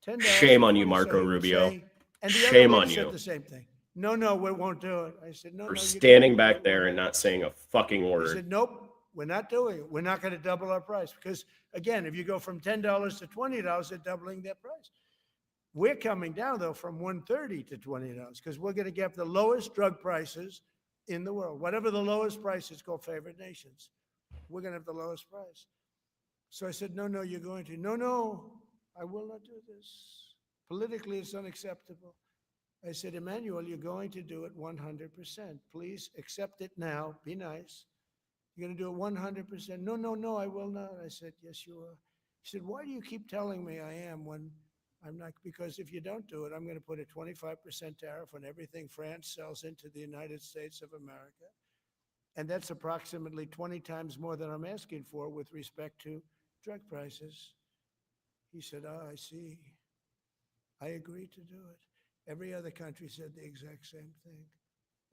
$10. Shame on you, to Marco 20, Rubio. and the other Shame lady on said you. the same thing. No, we won't do it. I said, no, For no. you standing can't. back there and not saying a fucking He word. said, nope, we're not doing it. We're not going to double our price. Because, again, if you go from $10 to $20, they're doubling their price. We're coming down, though, from $130 to $20 because we're going to get the lowest drug prices in the world. Whatever the lowest price is called favored nations. We're going to have the lowest price. So I said, no, no, you're going to. No, no, I will not do this. Politically, it's unacceptable. I said, Emmanuel, you're going to do it 100%. Please accept it now. Be nice. You're going to do it 100%. No, no, no, I will not. I said, yes, you are. He said, why do you keep telling me I am when I'm not? Because if you don't do it, I'm going to put a 25% tariff on everything France sells into the United States of America. And that's approximately 20 times more than I'm asking for with respect to drug prices. He said, oh, I see. I agreed to do it. Every other country said the exact same thing.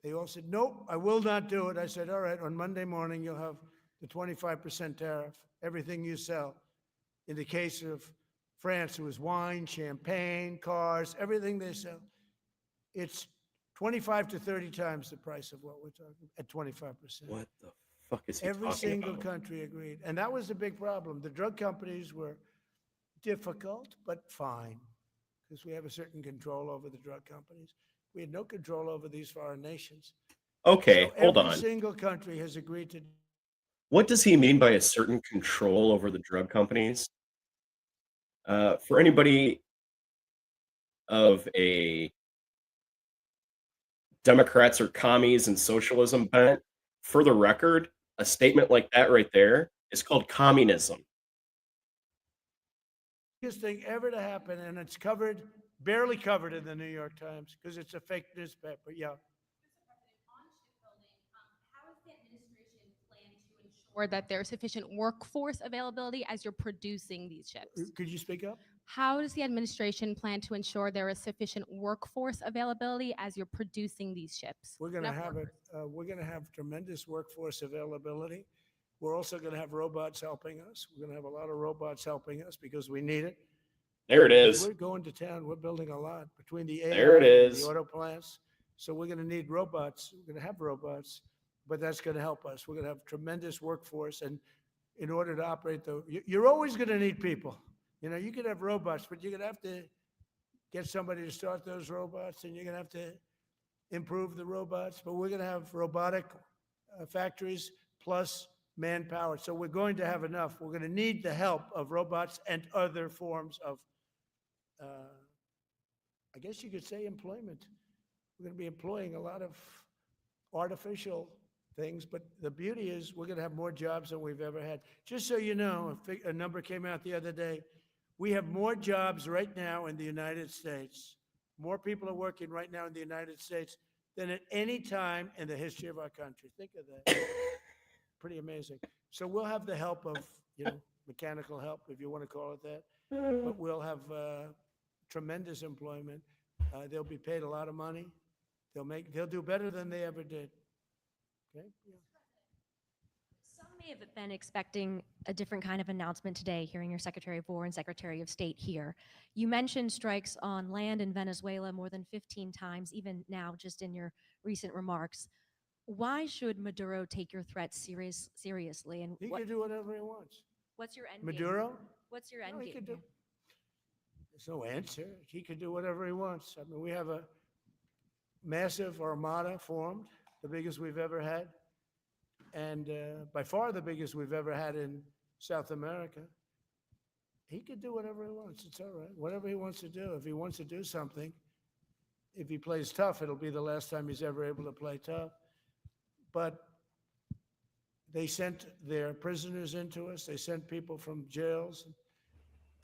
They all said, nope, I will not do it. I said, all right, on Monday morning, you'll have the 25% tariff, everything you sell. In the case of France, it was wine, champagne, cars, everything they sell. It's 25 to 30 times the price of what we're talking at 25%. What the fuck is he Every talking single about? country agreed. And that was the big problem. The drug companies were difficult, but fine, because we have a certain control over the drug companies. We had no control over these foreign nations. Okay, So hold every on. single country has agreed to. What does he mean by a certain control over the drug companies? For anybody of a Democrats or commies and socialism bent, for the record, a statement like that right there is called communism. Biggest thing ever to happen, and it's covered, barely covered in the New York Times because it's a fake newspaper. Yeah. Or that there's sufficient workforce availability as you're producing these ships? Could you speak up? How does the administration plan to ensure there is sufficient workforce availability as you're producing these ships? We're going to Enough have it. workers. We're going to have tremendous workforce availability. We're also going to have robots helping us. We're going to have a lot of robots helping us because we need it. There it Because is. we're going to town. We're building a lot between the There it AI and the is. auto plants. So we're going to need robots. We're going to have robots, but that's going to help us. We're going to have tremendous workforce. And in order to operate you're always going to need people. You know, you could have robots, but you're going to have to get somebody to start those robots, and you're going to have to improve the robots. But we're going to have robotic factories plus manpower. So we're going to have enough. We're going to need the help of robots and other forms of, I guess you could say, employment. We're going to be employing a lot of artificial things, but the beauty is we're going to have more jobs than we've ever had. Just so you know, a number came out the other day. We have more jobs right now in the United States. More people are working right now in the United States than at any time in the history of our country. Think of that. Pretty amazing. So we'll have the help of, mechanical help, if you want to call it that. But we'll have tremendous employment. They'll be paid a lot of money. They'll do better than they ever did. Okay? Yeah. Some may have been expecting a different kind of announcement today, hearing your Secretary of War and Secretary of State here. You mentioned strikes on land in Venezuela more than 15 times, even now, just in your recent remarks. Why should Maduro take your threats seriously? And He can do whatever he wants. what's your end game? Maduro? What's your end No, he game? could do. here? There's no answer. He can do whatever he wants. I mean, we have a massive armada formed, the biggest we've ever had, and by far the biggest we've ever had in South America. He could do whatever he wants. It's all right. Whatever he wants to do. If he wants to do something, if he plays tough, it'll be the last time he's ever able to play tough. But they sent their prisoners into us. They sent people from jails,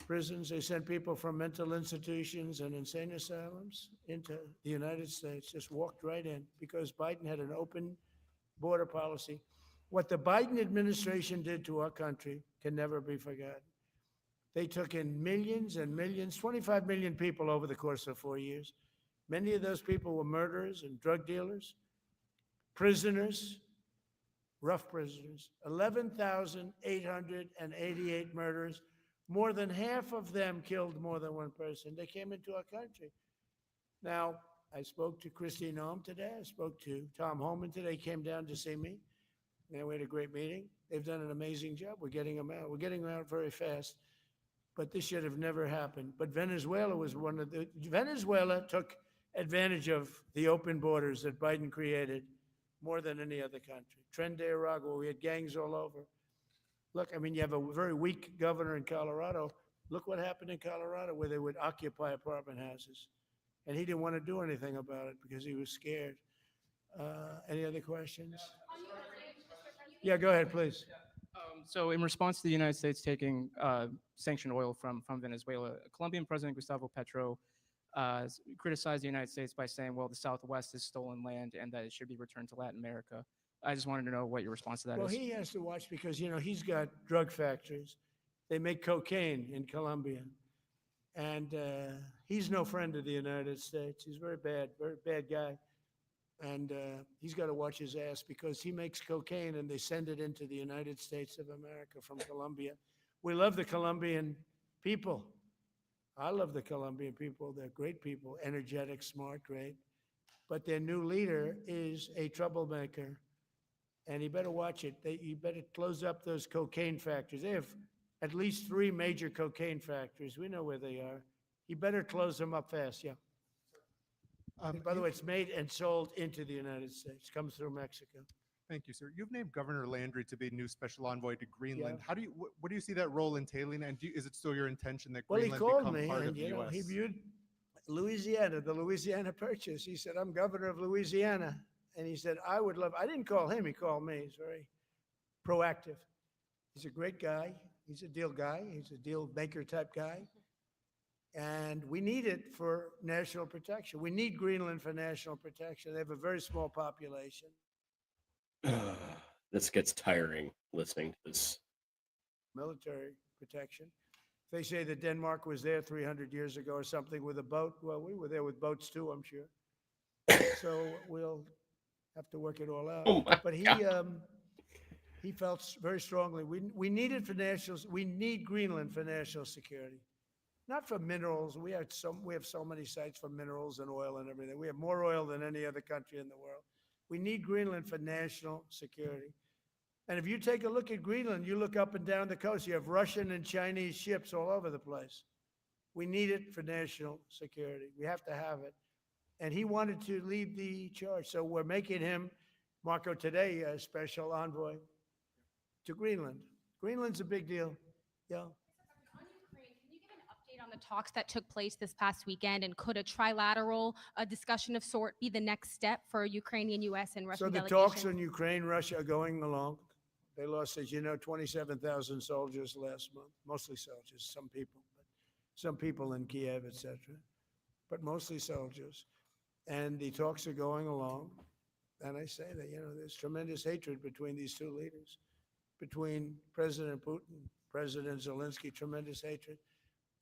prisons. They sent people from mental institutions and insane asylums into the United States, just walked right in because Biden had an open border policy. What the Biden administration did to our country can never be forgotten. They took in millions and millions, 25 million people over the course of 4 years. Many of those people were murderers and drug dealers, prisoners, rough prisoners, 11,888 murders. More than half of them killed more than one person. They came into our country. Now, I spoke to Christine Noem today. I spoke to Tom Homan today. He came down to see me. And we had a great meeting. They've done an amazing job. We're getting them out. We're getting them out very fast. But this should have never happened. But Venezuela was Venezuela took advantage of the open borders that Biden created more than any other country. Tren de Aragua, we had gangs all over. Look, I mean, you have a very weak governor in Colorado. Look what happened in Colorado where they would occupy apartment houses. And he didn't want to do anything about it because he was scared. Any other questions? Yeah, go ahead, please. So in response to the United States taking sanctioned oil from Venezuela, Colombian President Gustavo Petro criticized the United States by saying, well, the Southwest is stolen land and that it should be returned to Latin America. I just wanted to know what your response to that Well, is. he has to watch because, you know, he's got drug factories. They make cocaine in Colombia. And he's no friend of the United States. He's very bad guy. And he's got to watch his ass because he makes cocaine and they send it into the United States of America from Colombia. We love the Colombian people. I love the Colombian people. They're great people, energetic, smart, great. But their new leader is a troublemaker. And he better watch it. You better close up those cocaine factories. They have at least 3 major cocaine factories. We know where they are. He better close them up fast, yeah. And by the way, it's made and sold into the United States, comes through Mexico. Thank you, sir. You've named Governor Landry to be new special envoy to Greenland. Yeah. How do you, what do you see that role entailing? And is it still your intention that Well, he Greenland called become me part and, of the you know, U.S.? he viewed Louisiana, the Louisiana Purchase. He said, I'm governor of Louisiana. And he said, I didn't call him, he called me. He's very proactive. He's a great guy. He's a deal guy. He's a deal maker type guy. And we need it for national protection. We need Greenland for national protection. They have a very small population. This gets tiring listening to this. Military protection. They say that Denmark was there 300 years ago or something with a boat. Well, we were there with boats too, I'm sure. So we'll have to work it all out. Oh my But he felt very strongly we need it for we need Greenland for national security. Not for minerals. We have so many sites for minerals and oil and everything. We have more oil than any other country in the world. We need Greenland for national security. And if you take a look at Greenland, you look up and down the coast, you have Russian and Chinese ships all over the place. We need it for national security. We have to have it. And he wanted to lead the charge. So we're making him, Marco, today, a special envoy to Greenland. Greenland's a big deal. Yeah. On Ukraine, can you give an update on the talks that took place this past weekend, and could a trilateral discussion of sort be the next step for Ukrainian, U.S., and Russian So the delegations? talks in Ukraine, Russia are going along. They lost, as you know, 27,000 soldiers last month, mostly soldiers, some people in Kiev, etc., but mostly soldiers. And the talks are going along. And I say that, you know, there's tremendous hatred between these two leaders, between President Putin, President Zelensky, tremendous hatred.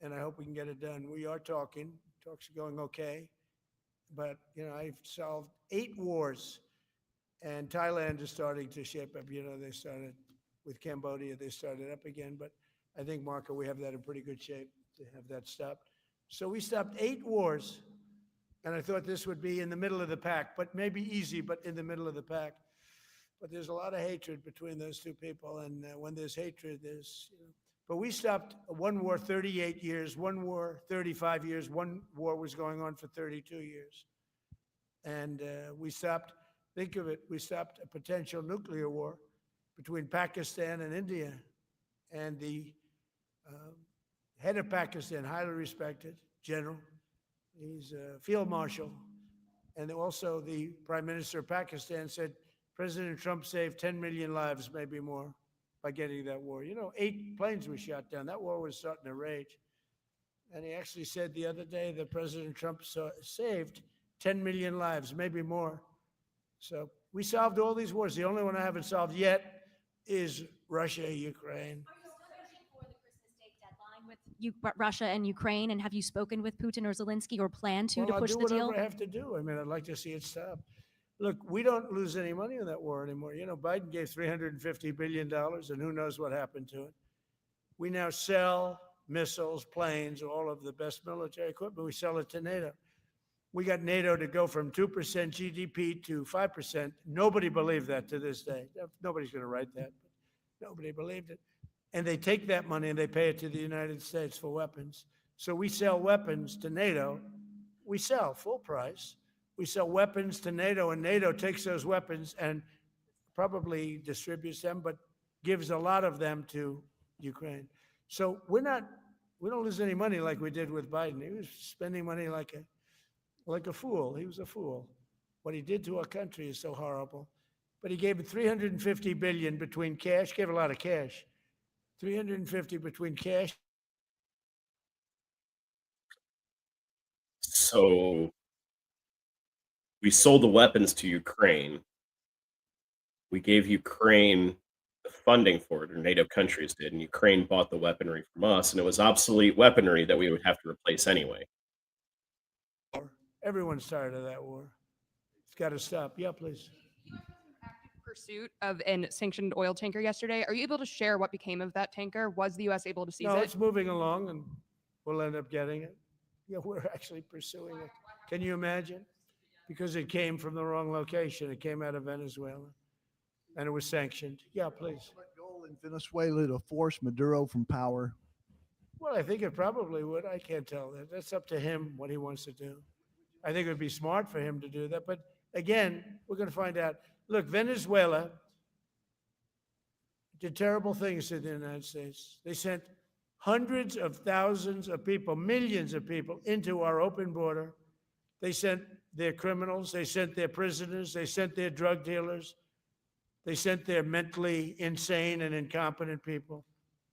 And I hope we can get it done. We are talking. Talks are going okay. But, you know, I've solved 8 wars. And Thailand is starting to shape up. You know, they started with Cambodia. They started up again. But I think, Marco, we have that in pretty good shape to have that stopped. So we stopped 8 wars. And I thought this would be in the middle of the pack, but maybe easy, but in the middle of the pack. But there's a lot of hatred between those two people. And when there's hatred, there's, you know. But we stopped one war 38 years, one war 35 years, one war was going on for 32 years. And we stopped, think of it, we stopped a potential nuclear war between Pakistan and India. And the head of Pakistan, highly respected general, he's a field marshal. And also the prime minister of Pakistan said, President Trump saved 10 million lives, maybe more, by getting that war. You know, 8 planes were shot down. That war was starting to rage. And he actually said the other day that President Trump saved 10 million lives, maybe more. So we solved all these wars. The only one I haven't solved yet is Russia, Ukraine. Are you still pushing for the Christmas Day deadline with Russia and Ukraine? And have you spoken with Putin or Zelensky or plan to I'll push do the deal? whatever I have to do. I mean, I'd like to see it stop. Look, we don't lose any money on that war anymore. You know, Biden gave $350 billion, and who knows what happened to it. We now sell missiles, planes, all of the best military equipment. We sell it to NATO. We got NATO to go from 2% GDP to 5%. Nobody believed that to this day. Nobody's going to write that. But nobody believed it. And they take that money and they pay it to the United States for weapons. So we sell weapons to NATO. We sell full price. We sell weapons to NATO, and NATO takes those weapons and probably distributes them, but gives a lot of them to Ukraine. So we don't lose any money like we did with Biden. He was spending money like a fool. He was a fool. What he did to our country is so horrible. But he gave 350 billion between cash, gave a lot of cash. 350 between cash. So we sold the weapons to Ukraine. We gave Ukraine the funding for it, or NATO countries did, and Ukraine bought the weaponry from us, and it was obsolete weaponry that we would have to replace anyway. Everyone's tired of that war. It's got to stop. Yeah, please. Pursuit of an sanctioned oil tanker yesterday. Are you able to share what became of that tanker? Was the U.S. able to seize No, it? it's moving along, and we'll end up getting it. Yeah, we're actually pursuing it. Can you imagine? Because it came from the wrong location. It came out of Venezuela, and it was sanctioned. Yeah, please. Goal in Venezuela to force Maduro from power. Well, I think it probably would. I can't tell that. That's up to him what he wants to do. I think it would be smart for him to do that. But again, we're going to find out. Look, Venezuela did terrible things to the United States. They sent hundreds of thousands of people, millions of people into our open border. They sent their criminals, they sent their prisoners, they sent their drug dealers, they sent their mentally insane and incompetent people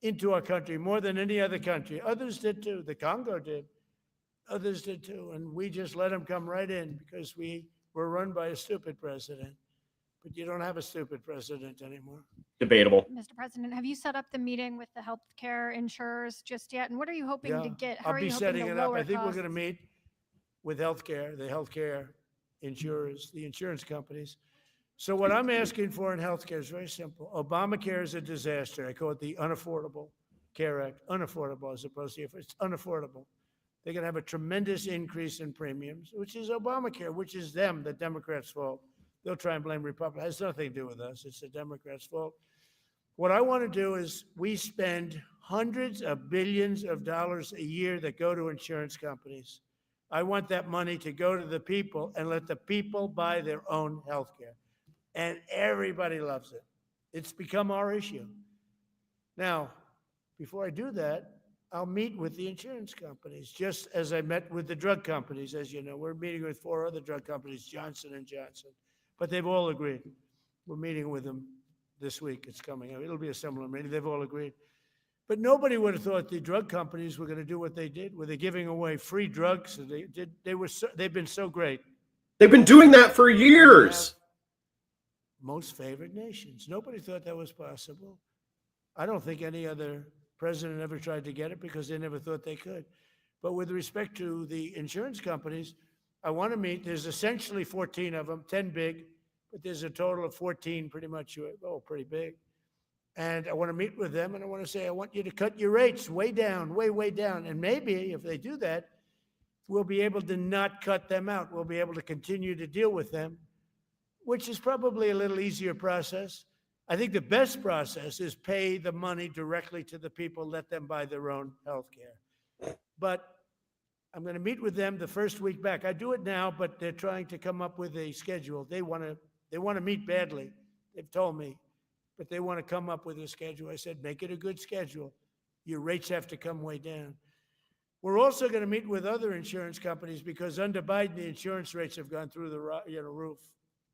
into our country more than any other country. Others did too. The Congo did. Others did too. And we just let them come right in because we were run by a stupid president. But you don't have a stupid president anymore. Debatable. Mr. President, have you set up the meeting with the healthcare insurers just yet? And what are you hoping to get? How I'll are be you hoping setting to it up. lower I think we're costs? going to meet with the healthcare insurers, the insurance companies. So what I'm asking for in healthcare is very simple. Obamacare is a disaster. I call it the Unaffordable Care Act. Unaffordable as opposed to it's unaffordable. They're going to have a tremendous increase in premiums, which is Obamacare, which is them, the Democrats' fault. They'll try and blame Republicans. It has nothing to do with us. It's the Democrats' fault. What I want to do is we spend hundreds of billions of dollars a year that go to insurance companies. I want that money to go to the people and let the people buy their own health care. And everybody loves it. It's become our issue. Now, before I do that, I'll meet with the insurance companies, just as I met with the drug companies. As you know, we're meeting with 4 other drug companies, Johnson & Johnson. But they've all agreed. We're meeting with them this week. It's coming. It'll be a similar meeting. They've all agreed. But nobody would have thought the drug companies were going to do what they did, where they're giving away free drugs. They've been so great. They've been doing that for years. Most favored nations. Nobody thought that was possible. I don't think any other president ever tried to get it because they never thought they could. But with respect to the insurance companies, I want to meet. There's essentially 14 of them, 10 big, but there's a total of 14 pretty much, pretty big. And I want to meet with them and I want to say, I want you to cut your rates way down, way down. And maybe if they do that, we'll be able to not cut them out. We'll be able to continue to deal with them, which is probably a little easier process. I think the best process is pay the money directly to the people, let them buy their own health care. But I'm going to meet with them the first week back. I do it now, but they're trying to come up with a schedule. They want to meet badly. They've told me, but they want to come up with a schedule. I said, make it a good schedule. Your rates have to come way down. We're also going to meet with other insurance companies because under Biden, the insurance rates have gone through the roof.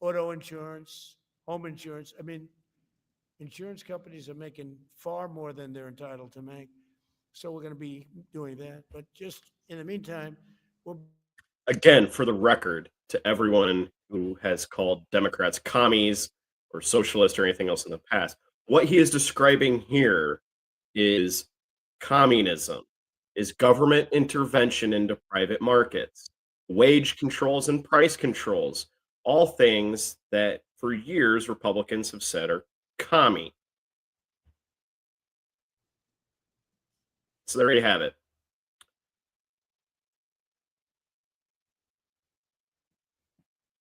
Auto insurance, home insurance. I mean, insurance companies are making far more than they're entitled to make. So we're going to be doing that. But just in the meantime, Again, for the record, to everyone who has called Democrats commies or socialist or anything else in the past, what he is describing here is communism, is government intervention into private markets, wage controls and price controls, all things that for years Republicans have said are commie. So there you have it.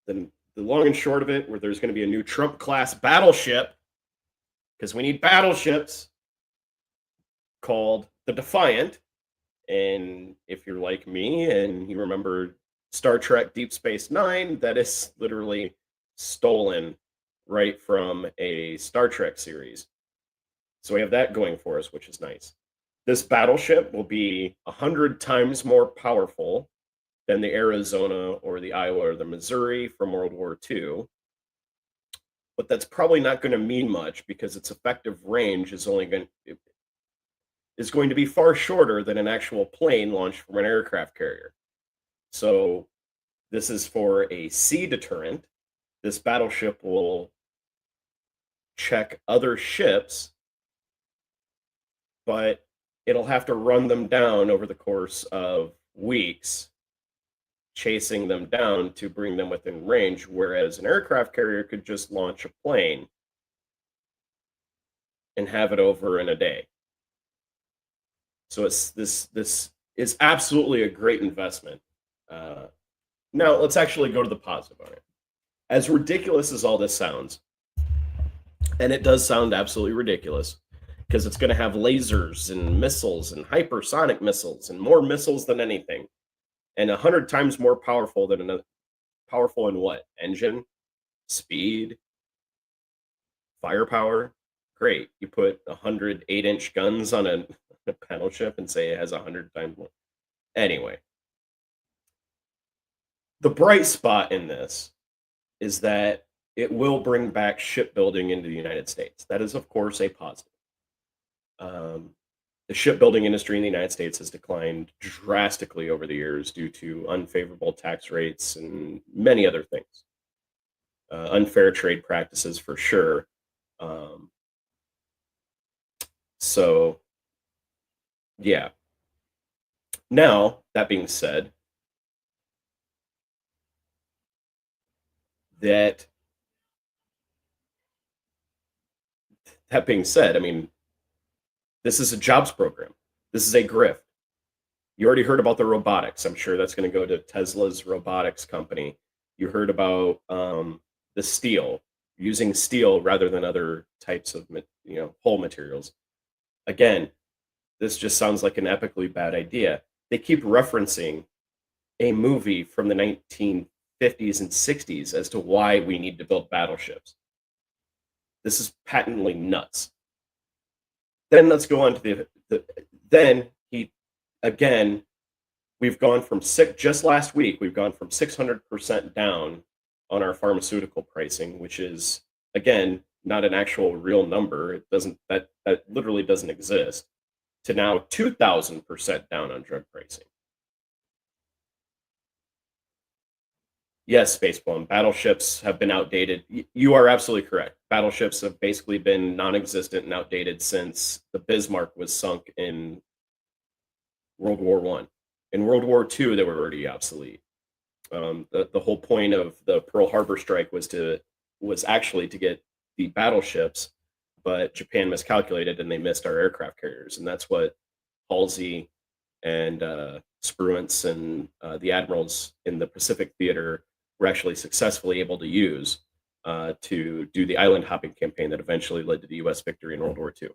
Then the long and short of it, where there's going to be a new Trump Class Battleship, because we need battleships, called the Defiant. And if you're like me and you remember Star Trek Deep Space Nine, that is literally stolen right from a Star Trek series. So we have that going for us, which is nice. This battleship will be 100 times more powerful than the Arizona or the Iowa or the Missouri from World War II. But that's probably not going to mean much because its effective range is going to be far shorter than an actual plane launched from an aircraft carrier. So this is for a sea deterrent. This battleship will check other ships, but it'll have to run them down over the course of weeks, chasing them down to bring them within range, whereas an aircraft carrier could just launch a plane and have it over in a day. So this is absolutely a great investment. Now let's actually go to the positive on it. As ridiculous as all this sounds, and it does sound absolutely ridiculous, because it's going to have lasers and missiles and hypersonic missiles and more missiles than anything, and 100 times more powerful than another. Powerful in what? Engine, speed, firepower. Great. You put 100 8-inch guns on a battleship and say it has 100 times more. Anyway, the bright spot in this is that it will bring back shipbuilding into the United States. That is, of course, a positive. The shipbuilding industry in the United States has declined drastically over the years due to unfavorable tax rates and many other things. Unfair trade practices for sure. So, yeah. Now, that being said, that being said, I mean, this is a jobs program. This is a grift. You already heard about the robotics. I'm sure that's going to go to Tesla's robotics company. You heard about the steel, using steel rather than other types of hull materials. Again, this just sounds like an epically bad idea. They keep referencing a movie from the 1950s and 60s as to why we need to build battleships. This is patently nuts. Then let's go on to we've gone from just last week, we've gone from 600% down on our pharmaceutical pricing, which is, again, not an actual real number. It doesn't, that literally doesn't exist, to now 2,000% down on drug pricing. Yes, Spaceplum, battleships have been outdated. You are absolutely correct. Battleships have basically been non-existent and outdated since the Bismarck was sunk in World War I. In World War II, they were already obsolete. The whole point of the Pearl Harbor strike was actually to get the battleships, but Japan miscalculated and they missed our aircraft carriers, and that's what Halsey and Spruance and the admirals in the Pacific Theater were actually successfully able to use to do the island hopping campaign that eventually led to the U.S. victory in World War II.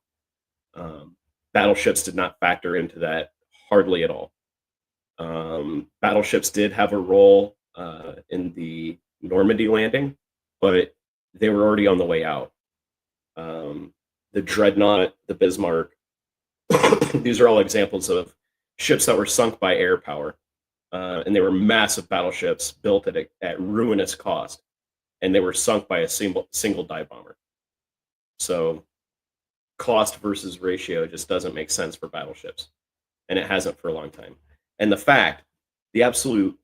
Battleships did not factor into that hardly at all. Battleships did have a role in the Normandy landing, but they were already on the way out. The Dreadnought, the Bismarck, these are all examples of ships that were sunk by air power. And they were massive battleships built at ruinous cost, and they were sunk by a single dive bomber. So cost versus ratio just doesn't make sense for battleships, and it hasn't for a long time. And the absolute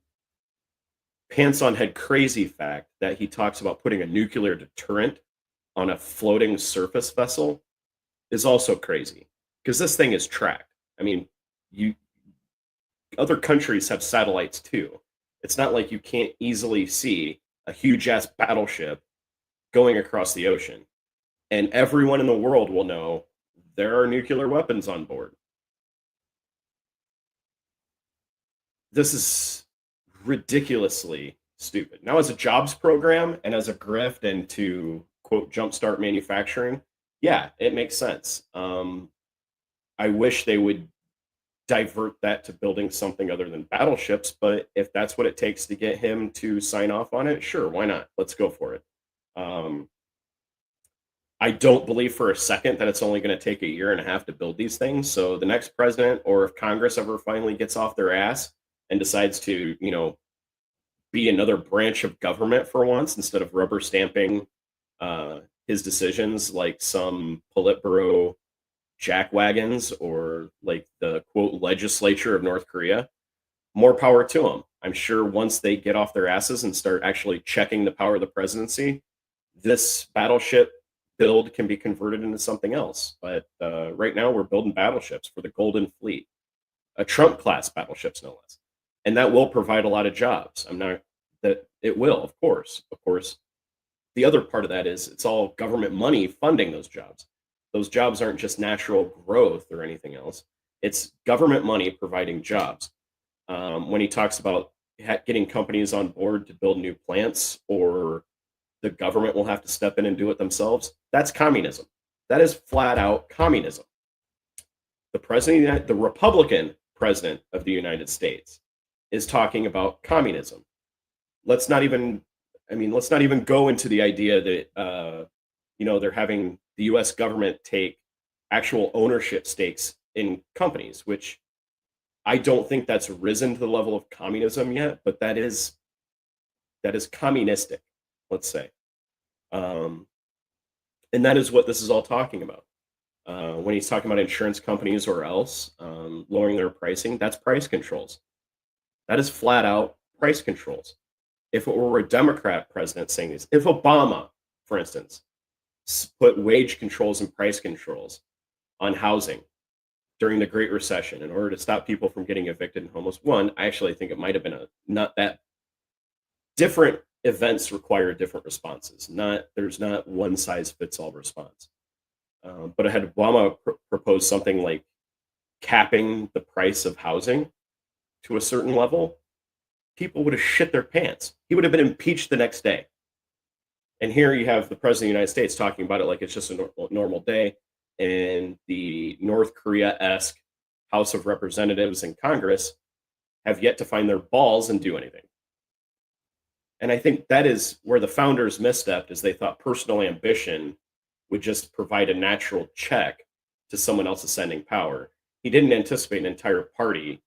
pants on head crazy fact that he talks about putting a nuclear deterrent on a floating surface vessel is also crazy, because this thing is tracked. I mean, other countries have satellites too. It's not like you can't easily see a huge ass battleship going across the ocean, and everyone in the world will know there are nuclear weapons on board. This is ridiculously stupid. Now, as a jobs program and as a grift and to quote jumpstart manufacturing, yeah, it makes sense. I wish they would divert that to building something other than battleships, but if that's what it takes to get him to sign off on it, sure, why not? Let's go for it. I don't believe for a second that it's only going to take a year and a half to build these things. So the next president, or if Congress ever finally gets off their ass and decides to, be another branch of government for once instead of rubber stamping his decisions like some Politburo jackwagons or like the quote legislature of North Korea, more power to them. I'm sure once they get off their asses and start actually checking the power of the presidency, this battleship build can be converted into something else. But right now, we're building battleships for the Golden Fleet, a Trump class battleships, no less, and that will provide a lot of jobs. I'm not that it will, of course. The other part of that is it's all government money funding those jobs. Those jobs aren't just natural growth or anything else. It's government money providing jobs. When he talks about getting companies on board to build new plants, or the government will have to step in and do it themselves, that's communism. That is flat out communism. The Republican president of the United States is talking about communism. Let's not even go into the idea that they're having the U.S. government take actual ownership stakes in companies, which I don't think that's risen to the level of communism yet, but that is communistic, let's say. And that is what this is all talking about. When he's talking about insurance companies or else lowering their pricing, that's price controls. That is flat out price controls. If it were a Democrat president saying this, if Obama, for instance, put wage controls and price controls on housing during the Great Recession in order to stop people from getting evicted and homeless, I actually think it might have been not that different events require different responses. There's not one size fits all response. But had Obama proposed something like capping the price of housing to a certain level, people would have shit their pants. He would have been impeached the next day. And here you have the president of the United States talking about it like it's just a normal day. And the North Korea-esque House of Representatives and Congress have yet to find their balls and do anything. And I think that is where the founders misstepped, is they thought personal ambition would just provide a natural check to someone else ascending power. He didn't anticipate an entire party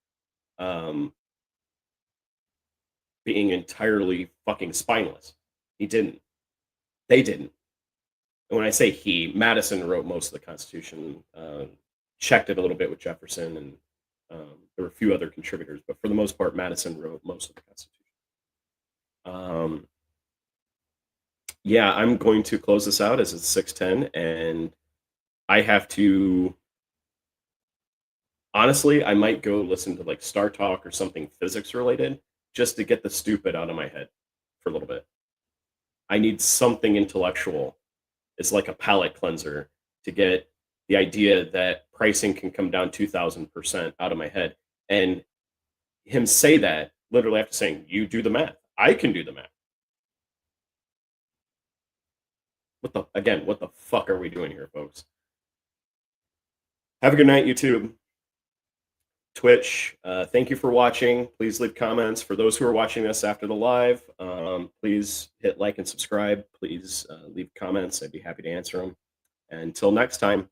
being entirely fucking spineless. He didn't. They didn't. And when I say he, Madison wrote most of the Constitution, checked it a little bit with Jefferson, and there were a few other contributors, but for the most part, Madison wrote most of the Constitution. Yeah, I'm going to close this out as it's 6:10, and I have to. Honestly, I might go listen to like Star Talk or something physics related just to get the stupid out of my head for a little bit. I need something intellectual. It's like a palate cleanser to get the idea that pricing can come down 2,000% out of my head. And him say that literally after saying, "You do the math. I can do the math." What the fuck are we doing here, folks? Have a good night, YouTube. Twitch, thank you for watching. Please leave comments. For those who are watching this after the live, please hit like and subscribe. Please leave comments. I'd be happy to answer them. Until next time.